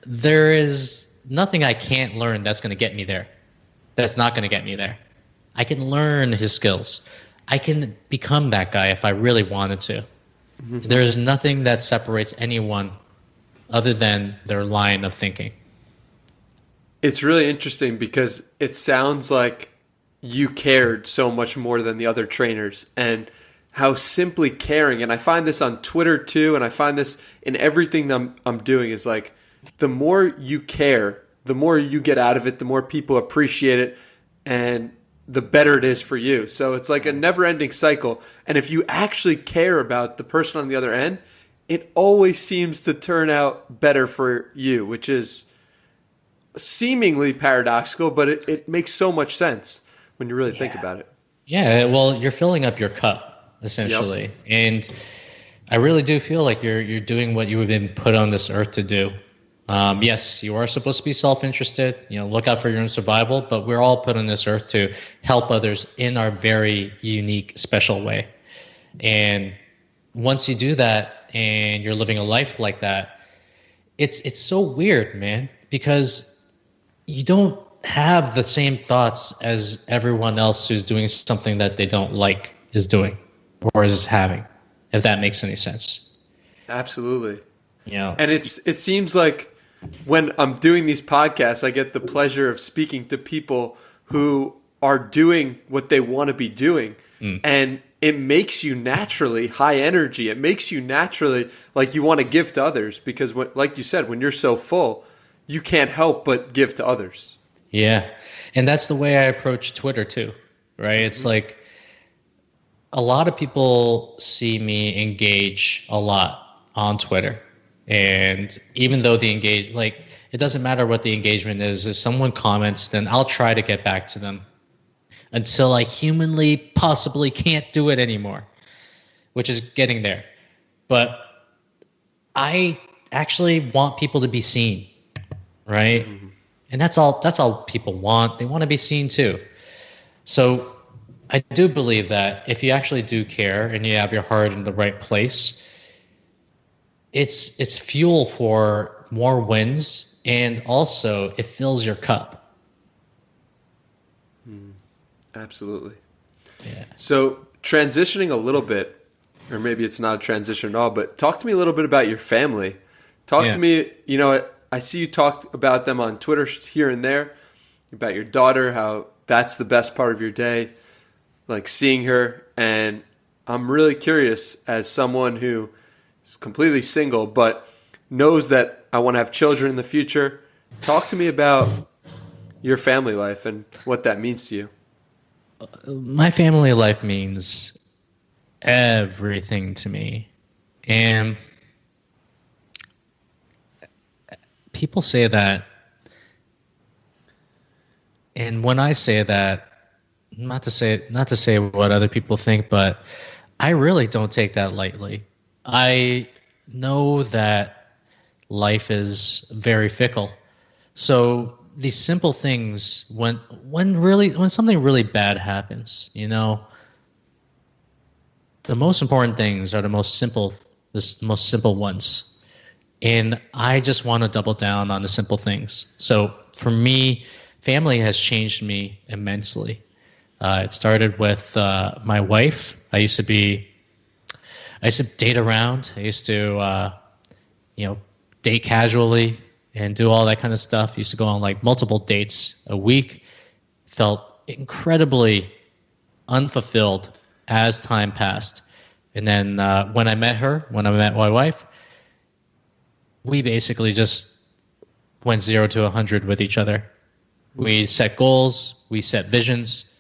C: there is nothing I can't learn that's going to get me there. That's not going to get me there. I can learn his skills. I can become that guy if I really wanted to. There's nothing that separates anyone other than their line of thinking.
A: It's really interesting because it sounds like you cared so much more than the other trainers, and how simply caring, and I find this on Twitter too, and I find this in everything that I'm doing, is like the more you care, the more you get out of it, the more people appreciate it, and the better it is for you. So it's like a never-ending cycle. And if you actually care about the person on the other end, it always seems to turn out better for you, which is seemingly paradoxical, but it makes so much sense when you really think about it.
C: Yeah, well, you're filling up your cup, essentially. Yep. And I really do feel like you're doing what you have been put on this earth to do. Yes, you are supposed to be self-interested, look out for your own survival, but we're all put on this earth to help others in our very unique, special way. And once you do that and you're living a life like that, it's so weird, man, because you don't have the same thoughts as everyone else who's doing something that they don't like is doing or is having, if that makes any sense.
A: Absolutely.
C: You know,
A: And it seems like when I'm doing these podcasts, I get the pleasure of speaking to people who are doing what they want to be doing. And it makes you naturally high energy. It makes you naturally like you want to give to others because, like you said, when you're so full, you can't help but give to others.
C: Yeah. And that's the way I approach Twitter too, right? It's like a lot of people see me engage a lot on Twitter. And even though it doesn't matter what the engagement is, if someone comments, then I'll try to get back to them until I humanly possibly can't do it anymore, which is getting there. But I actually want people to be seen, right? And that's all people want. They want to be seen too. So I do believe that if you actually do care and you have your heart in the right place, it's fuel for more wins, and also it fills your cup.
A: Absolutely.
C: Yeah.
A: So transitioning a little bit, or maybe it's not a transition at all, but talk to me a little bit about your family. Talk to me, I see you talk about them on Twitter here and there, about your daughter, how that's the best part of your day, like seeing her. And I'm really curious, as someone who is completely single, but knows that I want to have children in the future. Talk to me about your family life and what that means to you.
C: My family life means everything to me. And people say that, and when I say that, not to say what other people think, but I really don't take that lightly. I know that life is very fickle. So these simple things, when something really bad happens, the most important things are the most simple ones. And I just want to double down on the simple things. So for me, family has changed me immensely. It started with my wife. I used to date around. I used to, date casually and do all that kind of stuff. Used to go on like multiple dates a week. Felt incredibly unfulfilled as time passed. And then when I met my wife, we basically just went 0 to 100 with each other. We set goals, we set visions,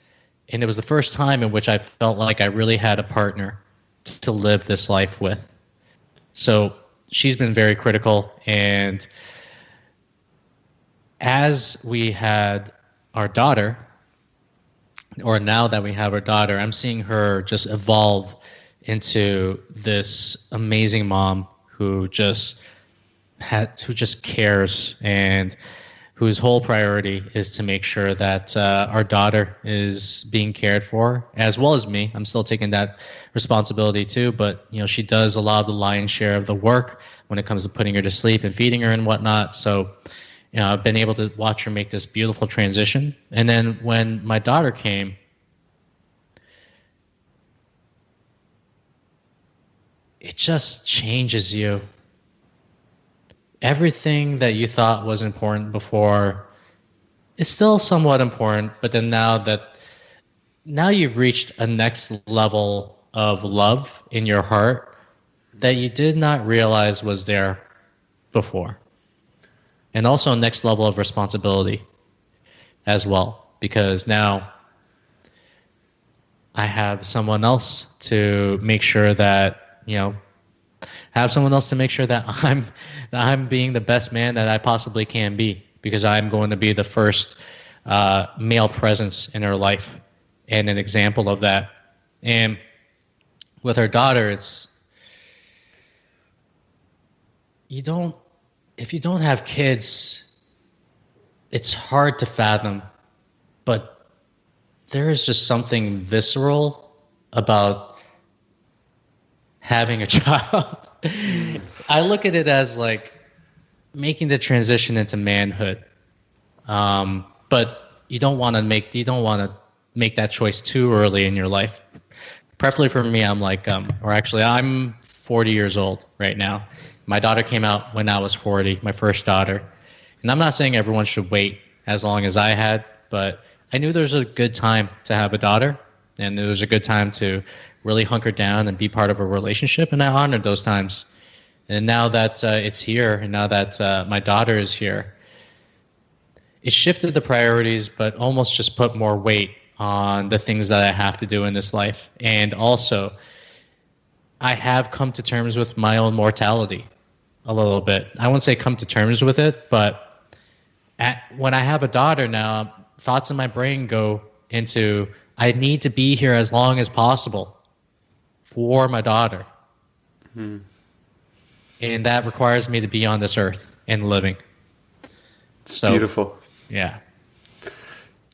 C: and it was the first time in which I felt like I really had a partner to live this life with. So she's been very critical, and as we had our daughter, or now that we have our daughter, I'm seeing her just evolve into this amazing mom who just cares, and whose whole priority is to make sure that our daughter is being cared for, as well as me. I'm still taking that responsibility too, but she does a lot of the lion's share of the work when it comes to putting her to sleep and feeding her and whatnot. So I've been able to watch her make this beautiful transition. And then when my daughter came, it just changes you. Everything that you thought was important before is still somewhat important, but then now you've reached a next level of love in your heart that you did not realize was there before. And also a next level of responsibility as well, because now I have someone else to make sure that, I'm being the best man that I possibly can be, because I'm going to be the first male presence in her life and an example of that. And with her daughter, if you don't have kids, it's hard to fathom, but there is just something visceral about having a child. I look at it as like making the transition into manhood. but you don't want to make that choice too early in your life. Preferably for me, I'm like, I'm 40 years old right now. My daughter came out when I was 40, my first daughter. And I'm not saying everyone should wait as long as I had, but I knew there's a good time to have a daughter, and there was a good time to really hunker down and be part of a relationship, and I honored those times. And now that it's here, and now that my daughter is here, it shifted the priorities, but almost just put more weight on the things that I have to do in this life. And also, I have come to terms with my own mortality a little bit. I wouldn't say come to terms with it, but when I have a daughter now, thoughts in my brain go into, I need to be here as long as possible for my daughter. Mm-hmm. And that requires me to be on this earth and living.
A: It's beautiful.
C: Yeah.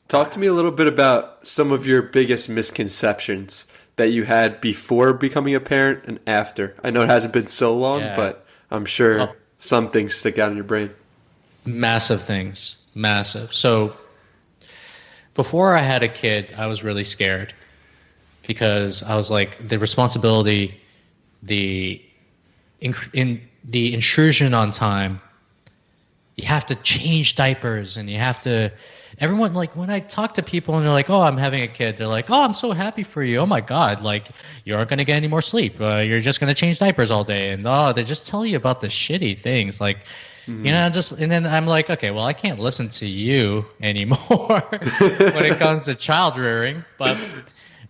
A: Talk to me a little bit about some of your biggest misconceptions that you had before becoming a parent and after. I know it hasn't been so long, but I'm sure some things stick out in your brain.
C: Massive things. Massive. So before I had a kid, I was really scared because I was like, the responsibility, the intrusion on time, you have to change diapers, and you have to, everyone, like when I talk to people and they're like, oh, I'm having a kid, they're like, oh, I'm so happy for you. Oh my God, like you aren't going to get any more sleep. You're just going to change diapers all day. And they just tell you about the shitty things. Like, and then I'm like, okay, well, I can't listen to you anymore when it comes to child rearing. But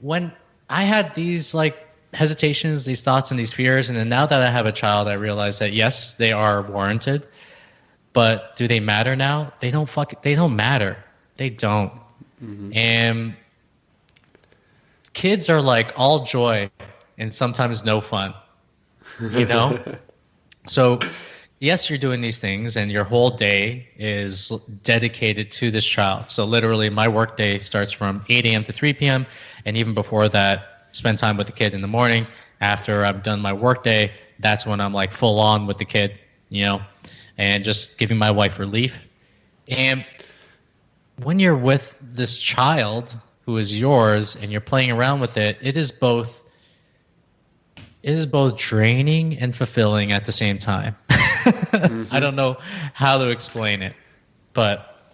C: when I had these like hesitations, these thoughts and these fears, and then now that I have a child, I realize that yes, they are warranted. But do they matter now? They don't matter. They don't. Mm-hmm. And kids are like all joy and sometimes no fun, So yes, you're doing these things and your whole day is dedicated to this child. So literally my work day starts from 8 a.m. to 3 p.m. And even before that, spend time with the kid in the morning. After I'm done my work day, that's when I'm like full on with the kid, and just giving my wife relief. And when you're with this child who is yours and you're playing around with it, it is both draining and fulfilling at the same time. Mm-hmm. I don't know how to explain it, but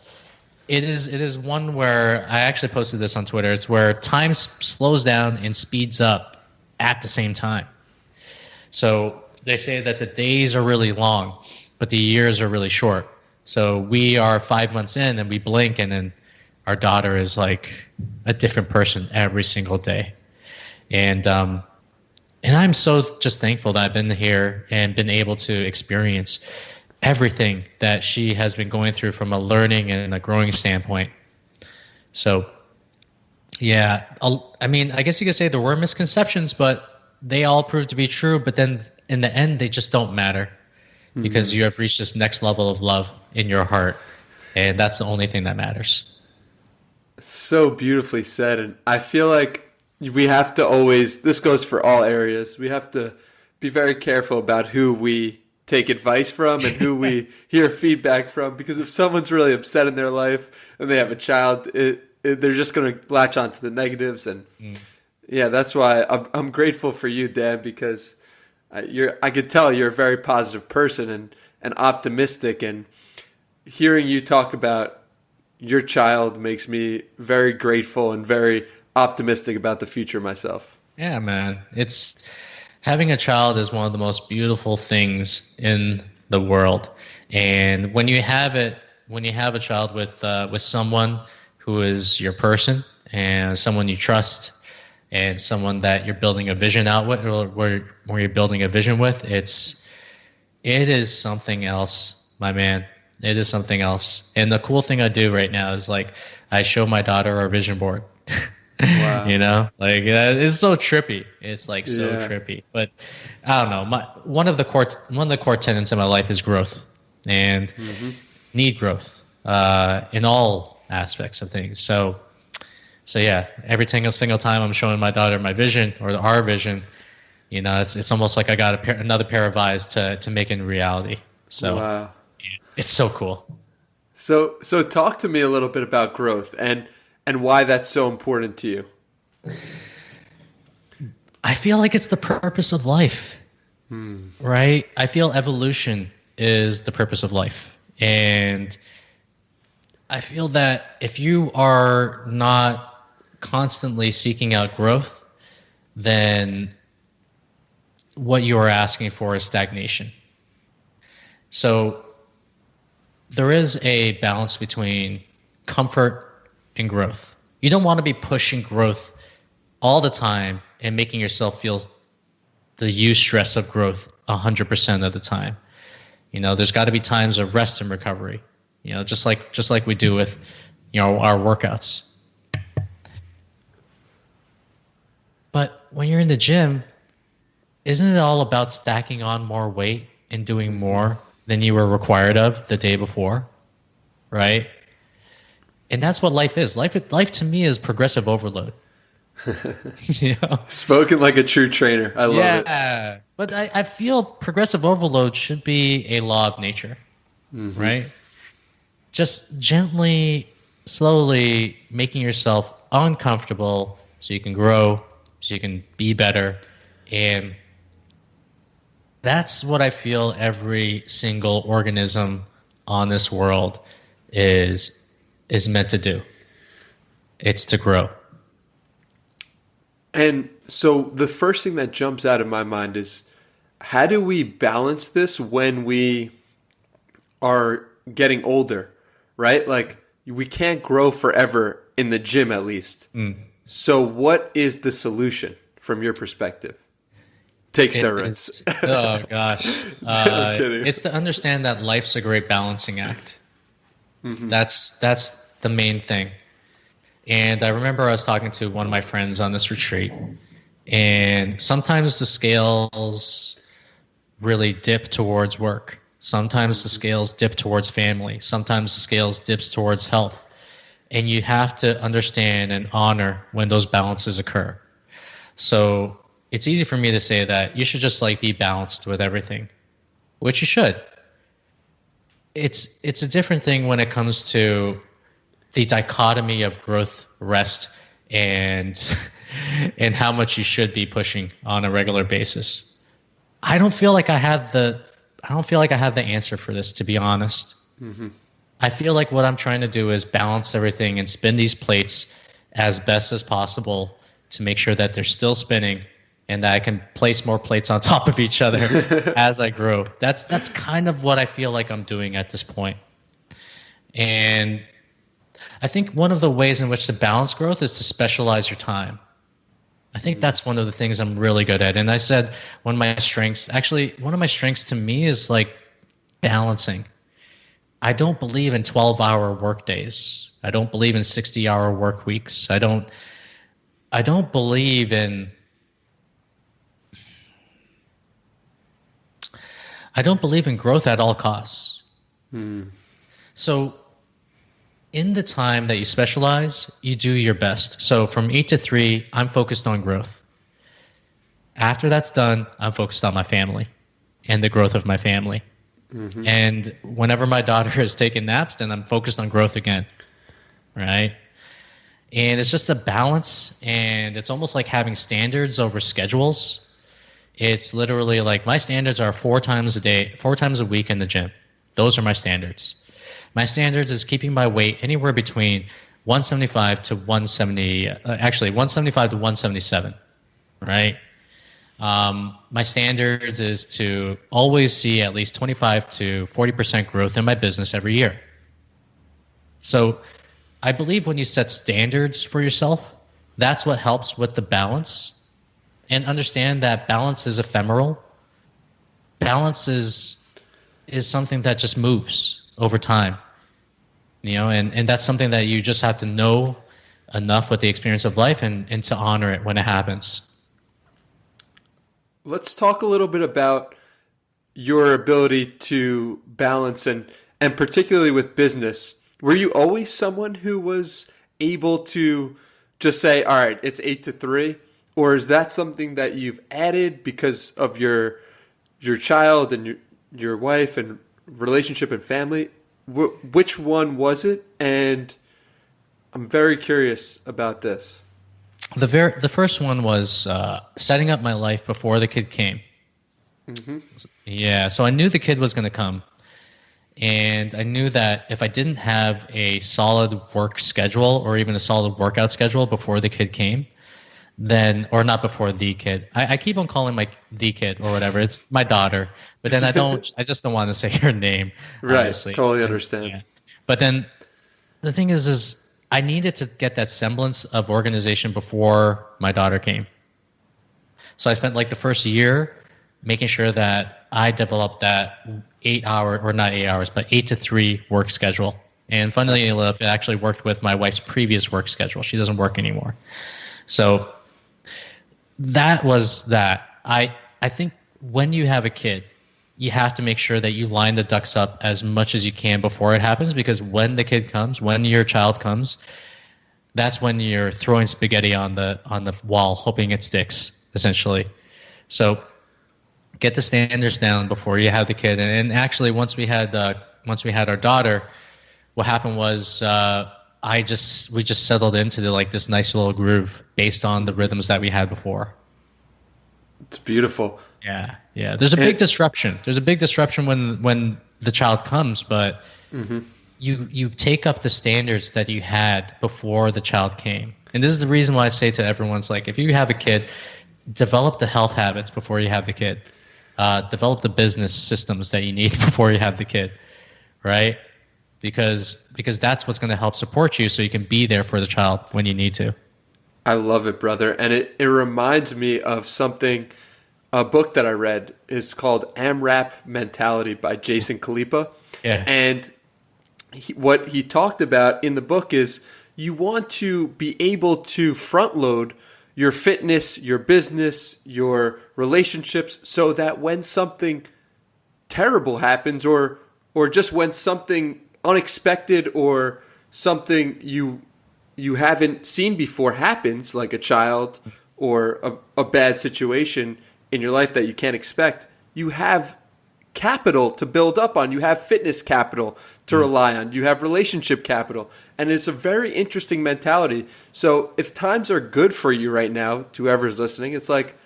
C: it is one where I actually posted this on Twitter. It's where time slows down and speeds up at the same time. So they say that the days are really long, but the years are really short. So we are 5 months in and we blink, and then our daughter is like a different person every single day. And I'm so just thankful that I've been here and been able to experience everything that she has been going through from a learning and a growing standpoint. So, yeah, I mean, I guess you could say there were misconceptions, but they all proved to be true. But then in the end, they just don't matter. Because you have reached this next level of love in your heart, and that's the only thing that matters.
A: So beautifully said, and I feel like we have to always, this goes for all areas, we have to be very careful about who we take advice from and who we hear feedback from, because if someone's really upset in their life and they have a child, they're just going to latch onto the negatives. And yeah, that's why I'm grateful for you, Dan, because I could tell you're a very positive person and optimistic, and hearing you talk about your child makes me very grateful and very optimistic about the future myself.
C: Yeah, man. Having a child is one of the most beautiful things in the world. And when you have a child with someone who is your person and someone you trust, and someone that you're building a vision out with, or where you're building a vision with, it is something else, my man. It is something else. And the cool thing I do right now is like I show my daughter our vision board. Wow. Like it's so trippy. It's like so trippy. But I don't know. One of the core tenets in my life is growth, and need growth in all aspects of things. So yeah, every single time I'm showing my daughter my vision or our vision, it's almost like I got another pair of eyes to make it reality. So wow. It's so cool.
A: So talk to me a little bit about growth and why that's so important to you.
C: I feel like it's the purpose of life, right? I feel evolution is the purpose of life. And I feel that if you are not constantly seeking out growth, then what you are asking for is stagnation. So there is a balance between comfort and growth. You don't want to be pushing growth all the time and making yourself feel the stress of growth 100% of the time. There's got to be times of rest and recovery. Just like we do with our workouts. But when you're in the gym, isn't it all about stacking on more weight and doing more than you were required of the day before, right? And that's what life is. Life to me is progressive overload.
A: Spoken like a true trainer. I love it.
C: Yeah, but I feel progressive overload should be a law of nature, right? Just gently, slowly making yourself uncomfortable so you can grow, so you can be better. And that's what I feel every single organism on this world is meant to do. It's to grow.
A: And so the first thing that jumps out of my mind is, how do we balance this when we are getting older, right? Like, we can't grow forever in the gym, at least. So what is the solution from your perspective? Take steroids.
C: Oh, gosh. It's to understand that life's a great balancing act. That's the main thing. And I remember I was talking to one of my friends on this retreat, and sometimes the scales really dip towards work. Sometimes the scales dip towards family. Sometimes the scales dips towards health. And you have to understand and honor when those balances occur. So it's easy for me to say that you should just be balanced with everything, which you should. It's a different thing when it comes to the dichotomy of growth, rest, and how much you should be pushing on a regular basis. I don't feel like I have the answer for this, to be honest. I feel like what I'm trying to do is balance everything and spin these plates as best as possible to make sure that they're still spinning and that I can place more plates on top of each other as I grow. That's kind of what I feel like I'm doing at this point. And I think one of the ways in which to balance growth is to specialize your time. I think that's one of the things I'm really good at. And I said one of my strengths to me is balancing. I don't believe in 12-hour work days. I don't believe in 60-hour work weeks. I don't believe in growth at all costs. So in the time that you specialize, you do your best. So from 8 to 3, I'm focused on growth. After that's done, I'm focused on my family and the growth of my family. And whenever my daughter is taking naps, then I'm focused on growth again, right? And it's just a balance, and it's almost like having standards over schedules. It's literally like my standards are 4 times a week in the gym. Those are my standards. My standards is keeping my weight anywhere between 175 to 177, right? My standards is to always see at least 25 to 40% growth in my business every year. So I believe when you set standards for yourself, that's what helps with the balance. And understand that balance is ephemeral. Balance is something that just moves over time, and that's something that you just have to know enough with the experience of life and to honor it when it happens.
A: Let's talk a little bit about your ability to balance and particularly with business. Were you always someone who was able to just say, all right, it's 8 to 3? Or is that something that you've added because of your child and your wife and relationship and family? Which one was it? And I'm very curious about this.
C: The first one was setting up my life before the kid came. Mm-hmm. Yeah, so I knew the kid was going to come. And I knew that if I didn't have a solid work schedule or even a solid workout schedule before the kid came, then, or not before the kid. I keep on calling my the kid or whatever. It's my daughter, but then I just don't want to say her name.
A: Right.
C: Honestly.
A: Totally understand.
C: Yeah. But then the thing is I needed to get that semblance of organization before my daughter came. So I spent like the first year making sure that I developed that 8 hour, or not 8 hours, but 8 to 3 work schedule. And funnily enough, it actually worked with my wife's previous work schedule. She doesn't work anymore. So that was that. I think when you have a kid, you have to make sure that you line the ducks up as much as you can before it happens, because when the kid comes, when your child comes, that's when you're throwing spaghetti on the wall, hoping it sticks, essentially. So get the standards down before you have the kid. And actually, once we had our daughter, what happened was we just settled into this nice little groove based on the rhythms that we had before.
A: It's beautiful.
C: Yeah. There's a big disruption. There's a big disruption when the child comes, but mm-hmm. you take up the standards that you had before the child came. And this is the reason why I say to everyone's like, if you have a kid, develop the health habits before you have the kid. Develop the business systems that you need before you have the kid, right? Because that's what's going to help support you so you can be there for the child when you need to.
A: I love it, brother. And it reminds me of a book that I read. Is called AMRAP Mentality by Jason Khalipa.
C: Yeah.
A: And what he talked about in the book is you want to be able to front load your fitness, your business, your relationships, so that when something terrible happens or just when something unexpected or something you haven't seen before happens, like a child or a bad situation in your life that you can't expect, you have capital to build up on. You have fitness capital to rely on. You have relationship capital. And it's a very interesting mentality. So if times are good for you right now, to whoever's listening, it's like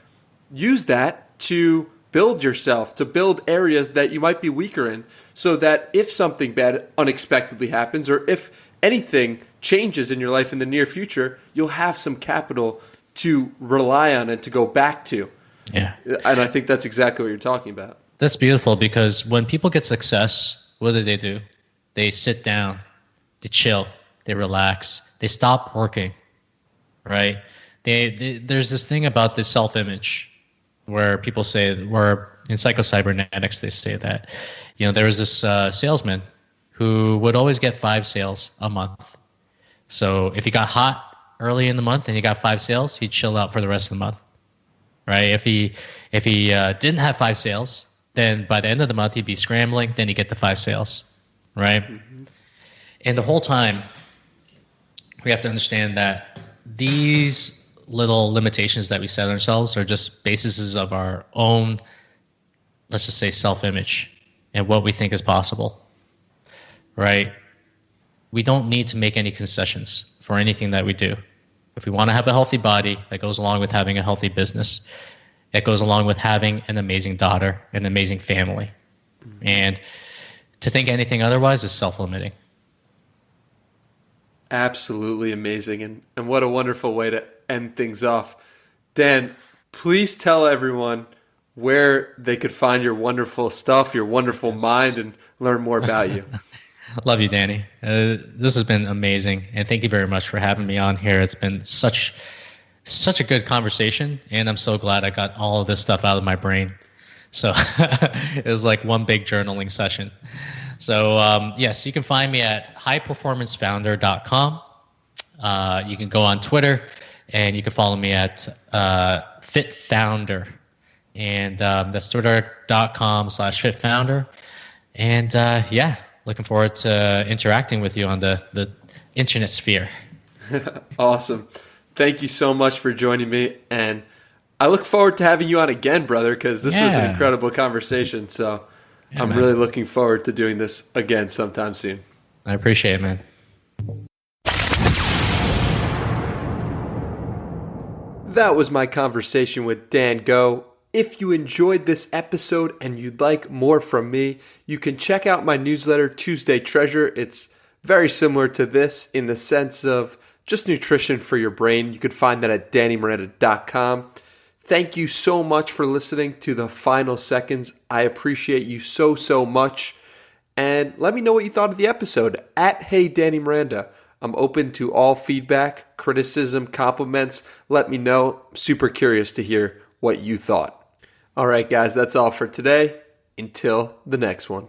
A: use that to build yourself, to build areas that you might be weaker in, so that if something bad unexpectedly happens or if anything changes in your life in the near future, you'll have some capital to rely on and to go back to.
C: Yeah.
A: And I think that's exactly what you're talking about.
C: That's beautiful, because when people get success, what do? They sit down, they chill, they relax, they stop working, right? There's this thing about this self-image where people say, where in psychocybernetics they say that, there was this salesman who would always get 5 sales a month. So if he got hot early in the month and he got 5 sales, he'd chill out for the rest of the month, right? If he didn't have 5 sales, then by the end of the month, he'd be scrambling. Then he'd get the 5 sales, right? Mm-hmm. And the whole time, we have to understand that these little limitations that we set ourselves are just bases of our own, let's just say, self-image and what we think is possible, right? We don't need to make any concessions for anything that we do. If we want to have a healthy body, that goes along with having a healthy business. It goes along with having an amazing daughter, an amazing family. Mm-hmm. And to think anything otherwise is self-limiting.
A: Absolutely amazing. And what a wonderful way to end things off. Dan, please tell everyone where they could find your wonderful stuff, your wonderful mind, and learn more about you.
C: Love you, Danny. This has been amazing. And thank you very much for having me on here. It's been such a good conversation, and I'm so glad I got all of this stuff out of my brain. So it was like one big journaling session. So yes, you can find me at highperformancefounder.com. You can go on Twitter, and you can follow me at FitFounder. And that's twitter.com/FitFounder. And looking forward to interacting with you on the internet sphere.
A: Awesome. Thank you so much for joining me, and I look forward to having you on again, brother, because this was an incredible conversation. So
C: Yeah,
A: I'm
C: man.
A: really looking forward to doing this again sometime soon.
C: I appreciate it, man.
A: That was my conversation with Dan Go. If you enjoyed this episode and you'd like more from me, you can check out my newsletter, Tuesday Treasure. It's very similar to this in the sense of just nutrition for your brain. You can find that at DannyMiranda.com. Thank you so much for listening to the final seconds. I appreciate you so much. And let me know what you thought of the episode at Hey Danny Miranda. I'm open to all feedback, criticism, compliments. Let me know. I'm super curious to hear what you thought. All right, guys, that's all for today. Until the next one.